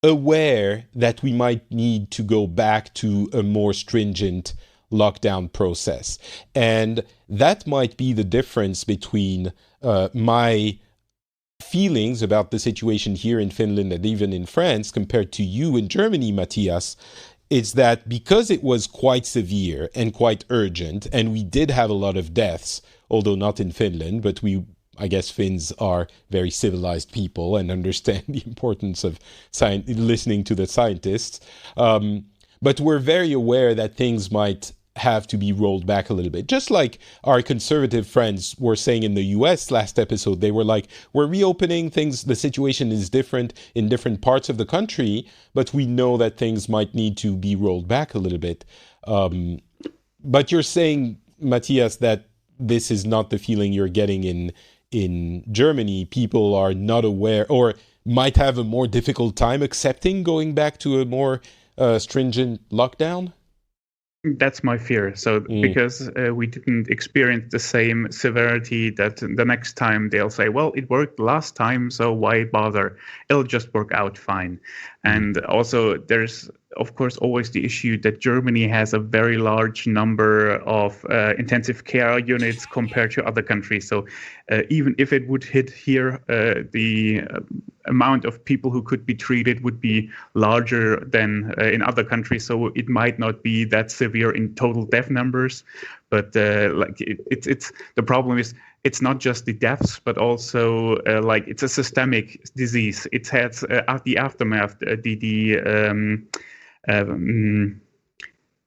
aware that we might need to go back to a more stringent lockdown process. And that might be the difference between my feelings about the situation here in Finland and even in France compared to you in Germany, Matthias. It's that because it was quite severe and quite urgent, and we did have a lot of deaths, although not in Finland, but I guess Finns are very civilized people and understand the importance of listening to the scientists. But we're very aware that things might have to be rolled back a little bit. Just like our conservative friends were saying in the US last episode, they were like, we're reopening things. The situation is different in different parts of the country, but we know that things might need to be rolled back a little bit. But you're saying, Matthias, that this is not the feeling you're getting in Germany. People are not aware or might have a more difficult time accepting going back to a more stringent lockdown? That's my fear. So because we didn't experience the same severity, that the next time they'll say, well, it worked last time, so why bother? It'll just work out fine. And also there's, of course, always the issue that Germany has a very large number of intensive care units compared to other countries. So even if it would hit here, the amount of people who could be treated would be larger than in other countries. So it might not be that severe in total death numbers. But it's the problem is, it's not just the deaths, but also it's a systemic disease. It has the aftermath,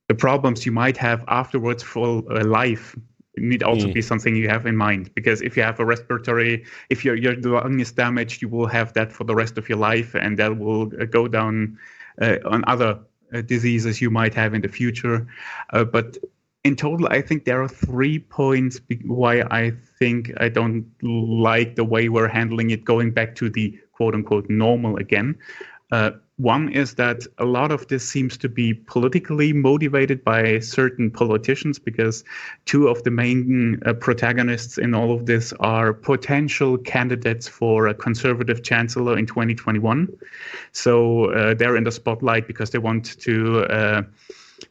the problems you might have afterwards for life need also be something you have in mind. Because if you have a respiratory, if your lung is damaged, you will have that for the rest of your life, and that will go down on other diseases you might have in the future. But in total, I think there are 3 points why I think I don't like the way we're handling it, going back to the quote-unquote normal again. One is that a lot of this seems to be politically motivated by certain politicians, because 2 of the main protagonists in all of this are potential candidates for a conservative chancellor in 2021. So they're in the spotlight because they want to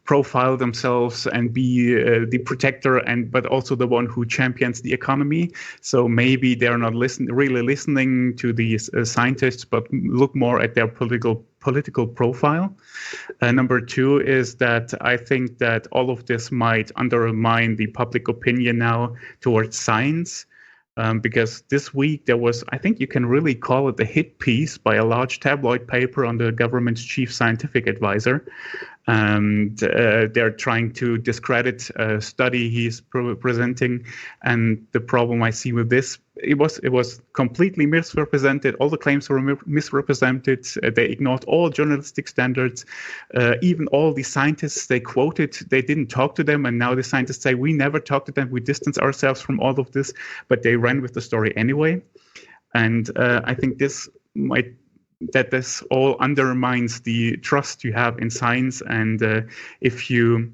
profile themselves and be the protector, but also the one who champions the economy. So maybe they're not really listening to these scientists, but look more at their political profile. Number 2 is that I think that all of this might undermine the public opinion now towards science. because this week there was, I think you can really call it a hit piece by a large tabloid paper on the government's chief scientific advisor. And they're trying to discredit a study he's presenting. And the problem I see with this, it was completely misrepresented. All the claims were misrepresented. They ignored all journalistic standards. Even all the scientists they quoted, they didn't talk to them. And now the scientists say, we never talked to them. We distance ourselves from all of this. But they ran with the story anyway. And I think this all undermines the trust you have in science. And if you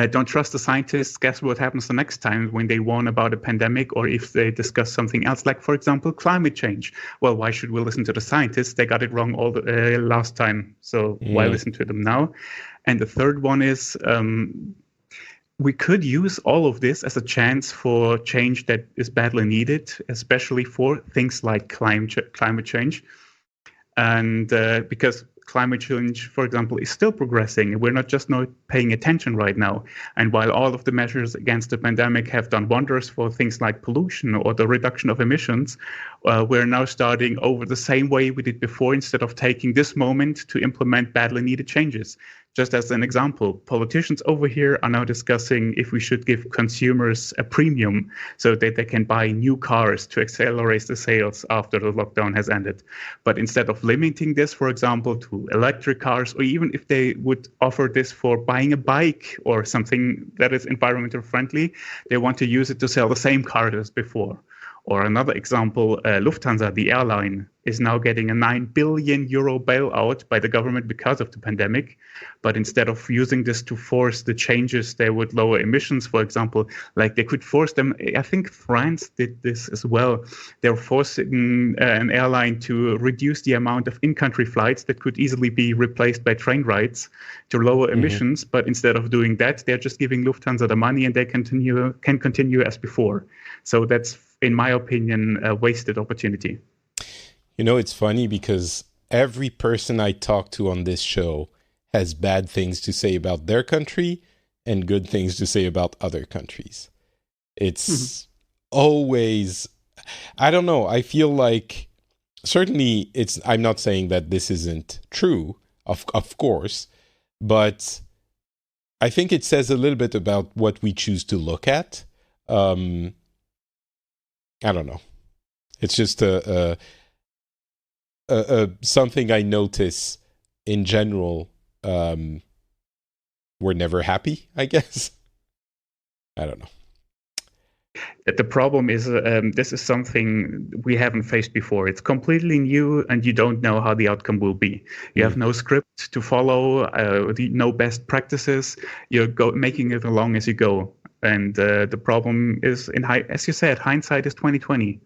don't trust the scientists, guess what happens the next time when they warn about a pandemic, or if they discuss something else, like, for example, climate change? Well, why should we listen to the scientists? They got it wrong all the last time. So why listen to them now? And the third one is we could use all of this as a chance for change that is badly needed, especially for things like climate change. And because climate change, for example, is still progressing, we're not paying attention right now. And while all of the measures against the pandemic have done wonders for things like pollution or the reduction of emissions, we're now starting over the same way we did before, instead of taking this moment to implement badly needed changes. Just as an example, politicians over here are now discussing if we should give consumers a premium so that they can buy new cars to accelerate the sales after the lockdown has ended. But instead of limiting this, for example, to electric cars, or even if they would offer this for buying a bike or something that is environmental friendly, they want to use it to sell the same car as before. Or another example, Lufthansa, the airline, is now getting a 9 billion euro bailout by the government because of the pandemic. But instead of using this to force the changes, they would lower emissions, for example. Like, they could force them. I think France did this as well. They're forcing an airline to reduce the amount of in-country flights that could easily be replaced by train rides to lower emissions. But instead of doing that, they're just giving Lufthansa the money, and they can continue as before. So that's, in my opinion, a wasted opportunity. You know, it's funny because every person I talk to on this show has bad things to say about their country and good things to say about other countries. It's always, I don't know, I feel like, certainly I'm not saying that this isn't true, of course, but I think it says a little bit about what we choose to look at. I don't know. It's just something I notice in general. We're never happy, I guess. I don't know. The problem is this is something we haven't faced before. It's completely new, and you don't know how the outcome will be. You have no script to follow, no best practices. You're making it along as you go. And the problem is, as you said, hindsight is 20/20.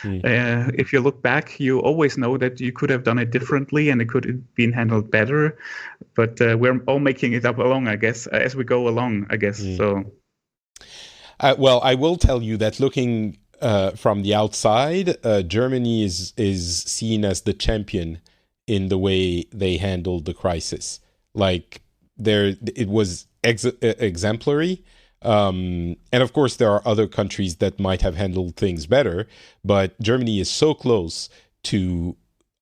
If you look back, you always know that you could have done it differently and it could have been handled better. But we're all making it up along, I guess, as we go along, I guess. So, well, I will tell you that looking from the outside, Germany is seen as the champion in the way they handled the crisis. Like, it was exemplary. And of course, there are other countries that might have handled things better, but Germany is so close to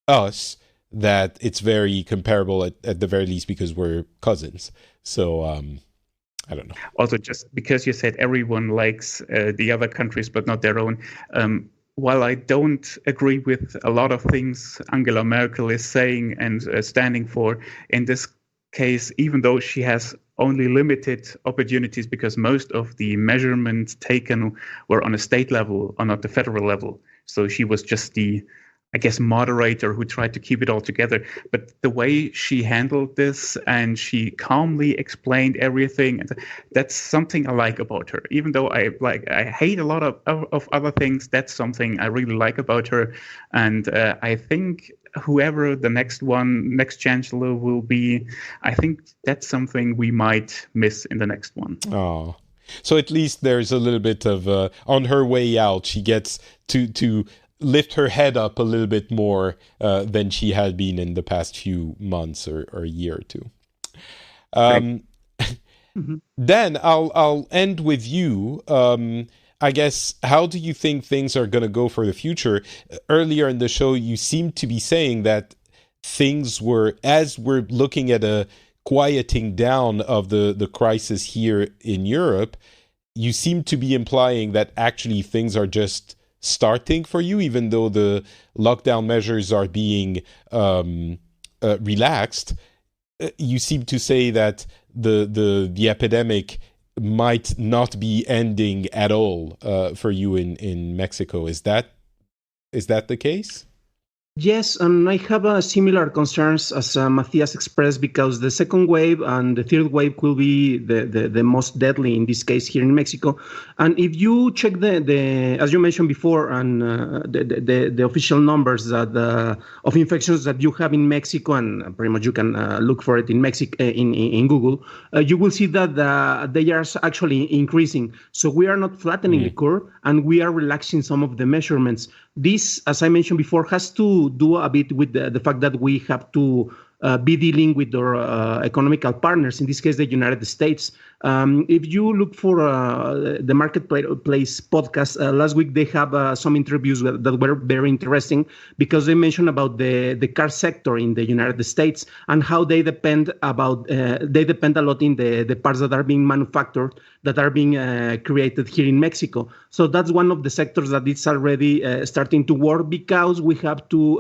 us that it's very comparable at the very least, because we're cousins. So I don't know. Also, just because you said everyone likes the other countries but not their own, while I don't agree with a lot of things Angela Merkel is saying and standing for in this case, even though she has only limited opportunities because most of the measurements taken were on a state level or not the federal level. So she was just the, I guess, moderator who tried to keep it all together. But the way she handled this, and she calmly explained everything, that's something I like about her. Even though I hate a lot of other things, that's something I really like about her. And I think whoever the next chancellor will be, I think that's something we might miss in the next one. Oh, so at least there's a little bit of on her way out, she gets to lift her head up a little bit more than she had been in the past few months or a year or two. Dan, I'll end with you. I guess, how do you think things are going to go for the future? Earlier in the show, you seemed to be saying that things were, as we're looking at a quieting down of the crisis here in Europe, you seem to be implying that actually things are just starting for you, even though the lockdown measures are being relaxed. You seem to say that the epidemic might not be ending at all for you in Mexico. Is that the case? Yes, and I have similar concerns as Matthias expressed, because the second wave and the third wave will be the most deadly in this case here in Mexico. And if you check the as you mentioned before, and the official numbers that of infections that you have in Mexico, and pretty much you can look for it in Mexico in Google, you will see that they are actually increasing. So we are not flattening the curve, and we are relaxing some of the measurements. This, as I mentioned before, has to do a bit with the fact that we have to be dealing with our economical partners, in this case, the United States. If you look for the Marketplace podcast, last week they have some interviews that were very interesting, because they mentioned about the car sector in the United States and how they depend a lot in the parts that are being manufactured, that are being created here in Mexico. So that's one of the sectors that is already starting to work, because we have to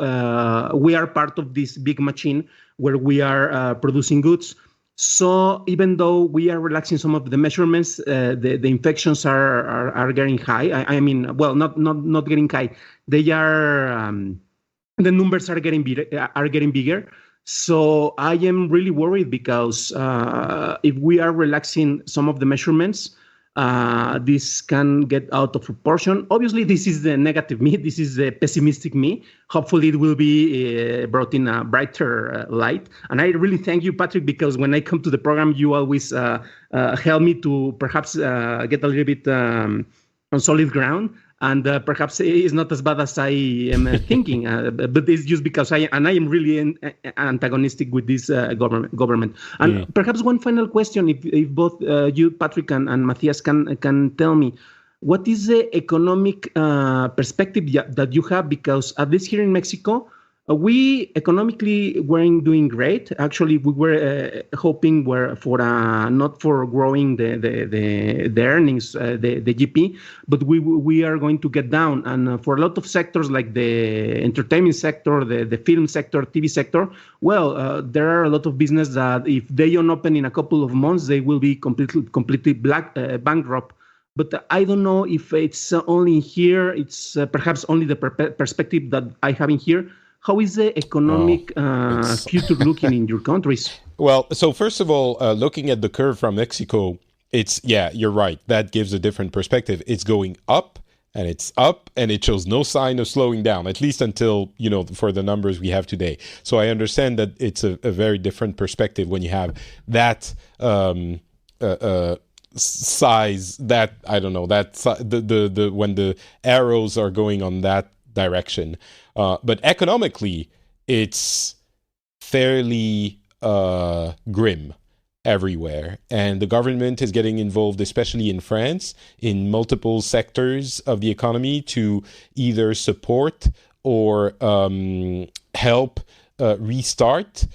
we are part of this big machine where we are producing goods. So even though we are relaxing some of the measurements, the infections are getting high. I mean, well, not getting high. They are the numbers are getting bigger. So I am really worried, because if we are relaxing some of the measurements, this can get out of proportion. Obviously, this is the negative me. This is the pessimistic me. Hopefully, it will be brought in a brighter light. And I really thank you, Patrick, because when I come to the program, you always help me to perhaps get a little bit on solid ground. And perhaps it's not as bad as I am thinking, but it's just because I am really antagonistic with this government. And perhaps one final question, if both you, Patrick, and Matthias can tell me, what is the economic perspective that you have? Because at least here in Mexico, we economically weren't doing great. Actually, we were hoping for not for growing the earnings, the GP, but we are going to get down. And for a lot of sectors like the entertainment sector, the film sector, TV sector, well, there are a lot of business that if they don't open in a couple of months, they will be completely bankrupt. But I don't know if it's only here. It's perhaps only the perspective that I have in here. How is the economic future looking in your countries? Well, so first of all, looking at the curve from Mexico, you're right. That gives a different perspective. It's going up, and it shows no sign of slowing down, at least until, for the numbers we have today. So I understand that it's a very different perspective when you have that size, that, I don't know, that the when the arrows are going on that direction. But economically, it's fairly grim everywhere. And the government is getting involved, especially in France, in multiple sectors of the economy to either support or help restart,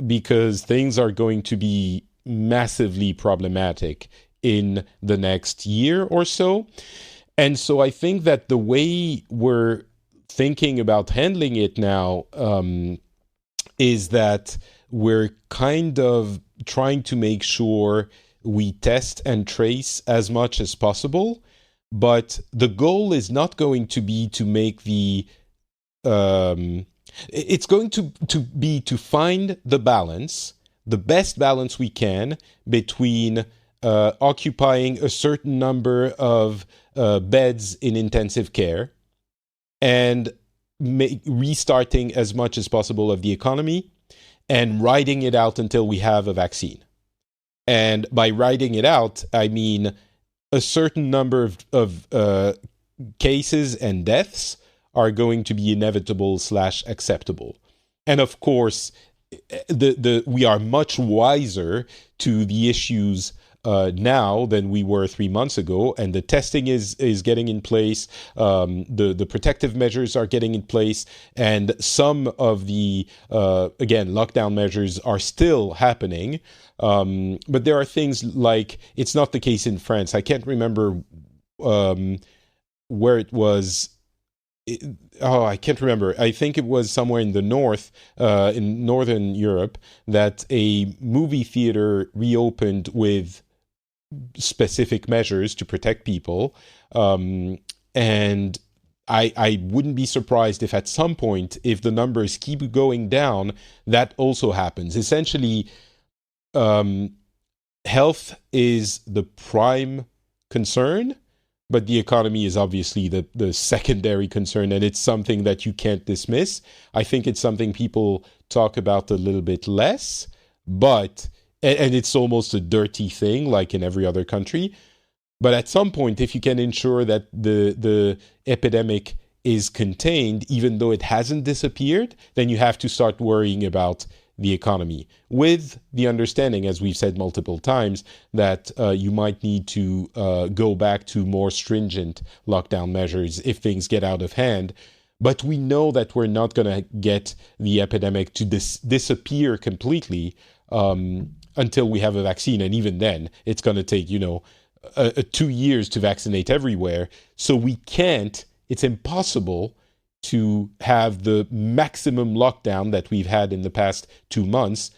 because things are going to be massively problematic in the next year or so. And so I think that the way we're thinking about handling it now is that we're kind of trying to make sure we test and trace as much as possible, but the goal is not going to be to make it's going to be to find the balance, the best balance we can between occupying a certain number of beds in intensive care and restarting as much as possible of the economy and riding it out until we have a vaccine. And by riding it out, I mean a certain number of cases and deaths are going to be inevitable / acceptable. And of course, we are much wiser to the issues now than we were 3 months ago, and the testing is getting in place. The protective measures are getting in place, and some of the again lockdown measures are still happening. But there are things like, it's not the case in France. I can't remember where it was. I can't remember. I think it was somewhere in the north, in Northern Europe, that a movie theater reopened with specific measures to protect people. And I wouldn't be surprised if at some point, if the numbers keep going down, that also happens. Essentially, health is the prime concern, but the economy is obviously the secondary concern, and it's something that you can't dismiss. I think it's something people talk about a little bit less, but, and it's almost a dirty thing, like in every other country. But at some point, if you can ensure that the epidemic is contained, even though it hasn't disappeared, then you have to start worrying about the economy, with the understanding, as we've said multiple times, that you might need to go back to more stringent lockdown measures if things get out of hand. But we know that we're not going to get the epidemic to disappear completely until we have a vaccine. And even then, it's going to take, 2 years to vaccinate everywhere. So we can't, it's impossible to have the maximum lockdown that we've had in the past 2 months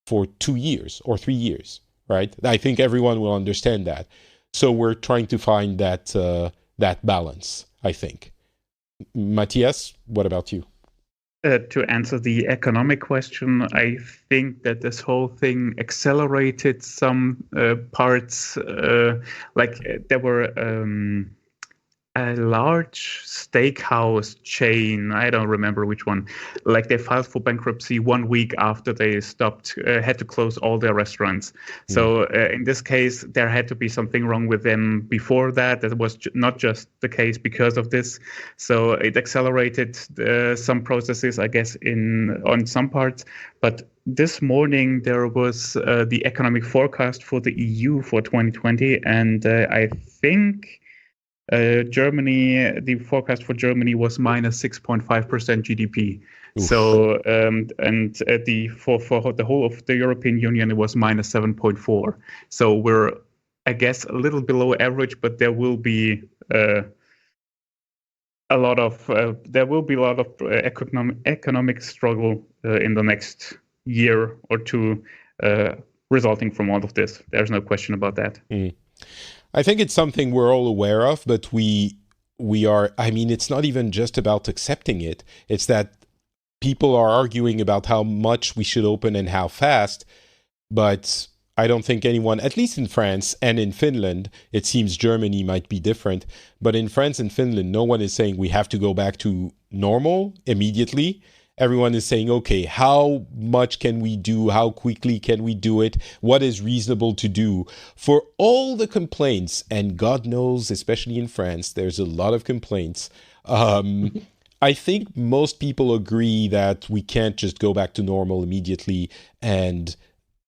for 2 years or 3 years, right? I think everyone will understand that. So we're trying to find that balance, I think. Matthias, what about you? To answer the economic question, I think that this whole thing accelerated some parts. Like there were a large steakhouse chain, I don't remember which one, like they filed for bankruptcy 1 week after they had to close all their restaurants. So in this case, there had to be something wrong with them before that. That was not just the case because of this. So it accelerated some processes, I guess, on some parts. But this morning, there was the economic forecast for the EU for 2020, and I think Germany, the forecast for Germany was minus 6.5% GDP. Oof. So, for the whole of the European Union, it was minus 7.4. So we're, I guess, a little below average, but there will be a lot of economic struggle in the next year or two, resulting from all of this. There's no question about that. I think it's something we're all aware of, but we are, I mean, it's not even just about accepting it. It's that people are arguing about how much we should open and how fast, but I don't think anyone, at least in France and in Finland, it seems Germany might be different, but in France and Finland, no one is saying we have to go back to normal immediately. Everyone is saying, okay, how much can we do? How quickly can we do it? What is reasonable to do? For all the complaints, and God knows, especially in France, there's a lot of complaints. I think most people agree that we can't just go back to normal immediately, and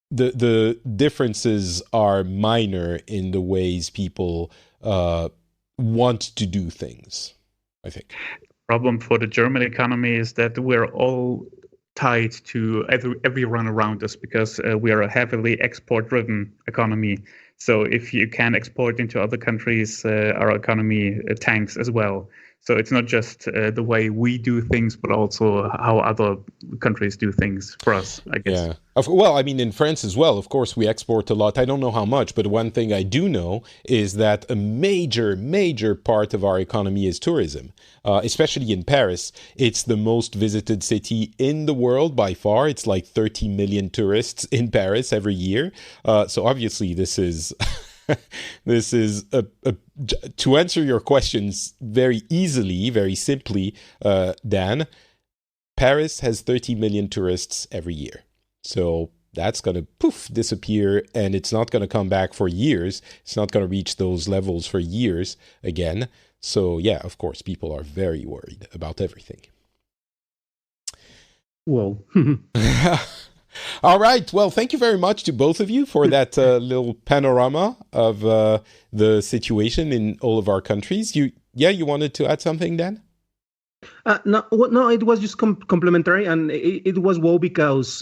the differences are minor in the ways people want to do things, I think. Problem for the German economy is that we're all tied to everyone around us because we are a heavily export-driven economy. So if you can export into other countries, our economy tanks as well. So it's not just the way we do things, but also how other countries do things for us, I guess. Yeah. Well, I mean, in France as well, of course, we export a lot. I don't know how much, but one thing I do know is that a major part of our economy is tourism, especially in Paris. It's the most visited city in the world by far. It's like 30 million tourists in Paris every year. So obviously, this is... This is to answer your questions very easily, very simply, Dan. Paris has 30 million tourists every year. So that's going to disappear, and it's not going to come back for years. It's not going to reach those levels for years again. So yeah, of course, people are very worried about everything. Well, All right. Well, thank you very much to both of you for that little panorama of the situation in all of our countries. You wanted to add something, Dan? No, it was just complementary, and it was well because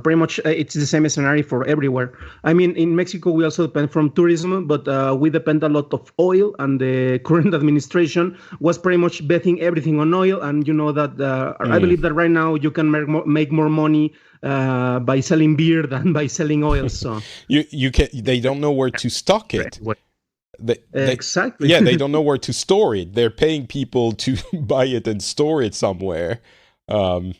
pretty much it's the same scenario for everywhere. I mean, in Mexico, we also depend from tourism, but we depend a lot of oil, and the current administration was pretty much betting everything on oil. And you know that I believe that right now you can make more money by selling beer than by selling oil. So you can. They don't know where to stock it. Exactly. Yeah, they don't know where to store it. They're paying people to buy it and store it somewhere. I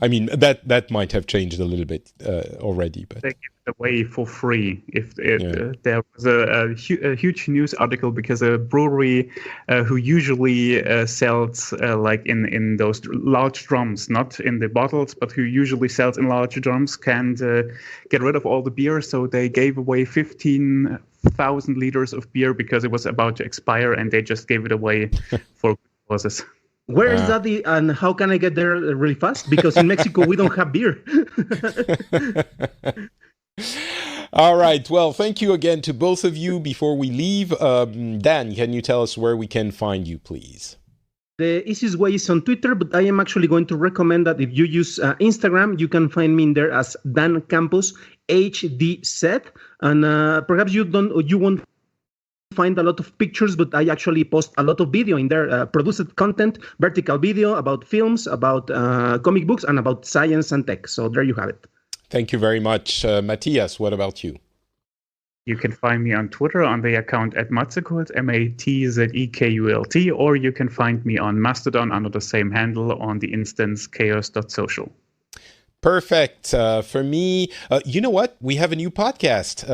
mean, that might have changed a little bit already. But they give it away for free. If there was a huge news article because a brewery who usually sells like in those large drums, not in the bottles, but who usually sells in large drums, can't get rid of all the beer, so they gave away 15,000 liters of beer because it was about to expire, and they just gave it away for causes. Where is that, and how can I get there really fast? Because in Mexico, we don't have beer. All right. Well, thank you again to both of you. Before we leave, Dan, can you tell us where we can find you, please? The easiest way is on Twitter, but I am actually going to recommend that if you use Instagram, you can find me in there as Dan Campos HDZ, and perhaps you won't find a lot of pictures, but I actually post a lot of video in there, produced content, vertical video about films, about comic books, and about science and tech. So there you have it. Thank you very much. Matthias, what about you? You can find me on Twitter on the account at Matzekult, MATZEKULT, or you can find me on Mastodon under the same handle on the instance chaos.social. Perfect. For me, you know what? We have a new podcast.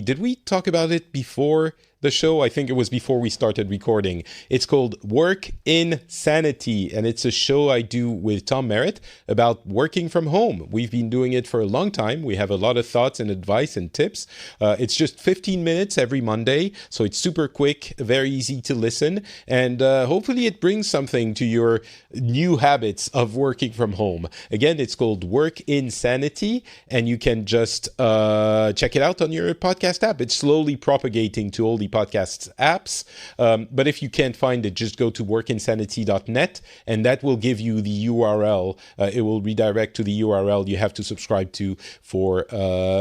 Did we talk about it before the show? I think it was before we started recording. It's called Work in Sanity, and it's a show I do with Tom Merritt about working from home. We've been doing it for a long time. We have a lot of thoughts and advice and tips. It's just 15 minutes every Monday, so it's super quick, very easy to listen, and hopefully it brings something to your new habits of working from home. Again, it's called Work in Sanity, and you can just check it out on your podcast app. It's slowly propagating to all the podcasts apps, but if you can't find it, just go to workinsanity.net, and that will give you the URL. It will redirect to the URL you have to subscribe to for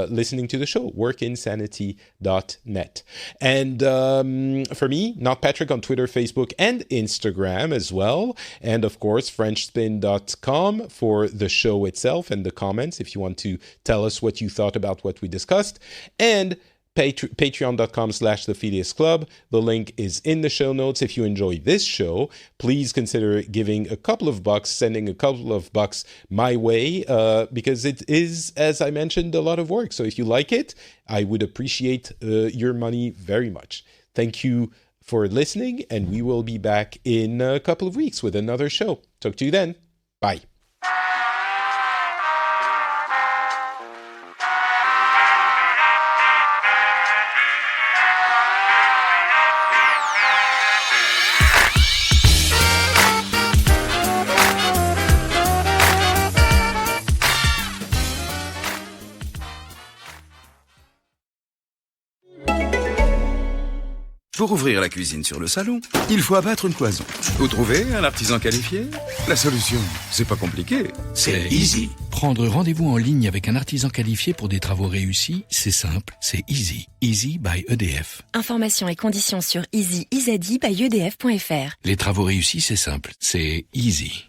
listening to the show, workinsanity.net. And for me, Not Patrick on Twitter, Facebook, and Instagram as well, and of course frenchspin.com for the show itself and the comments if you want to tell us what you thought about what we discussed, and patreon.com/the Phileas Club. The link is in the show notes. If you enjoy this show, please consider giving a couple of bucks, sending a couple of bucks my way, because it is, as I mentioned, a lot of work. So if you like it, I would appreciate your money very much. Thank you for listening, and we will be back in a couple of weeks with another show. Talk to you then. Bye. Pour ouvrir la cuisine sur le salon, il faut abattre une cloison. Vous trouvez un artisan qualifié? La solution, c'est pas compliqué, c'est easy. Prendre rendez-vous en ligne avec un artisan qualifié pour des travaux réussis, c'est simple, c'est easy. Easy by EDF. Informations et conditions sur easy by edf.fr. Les travaux réussis, c'est simple, c'est easy.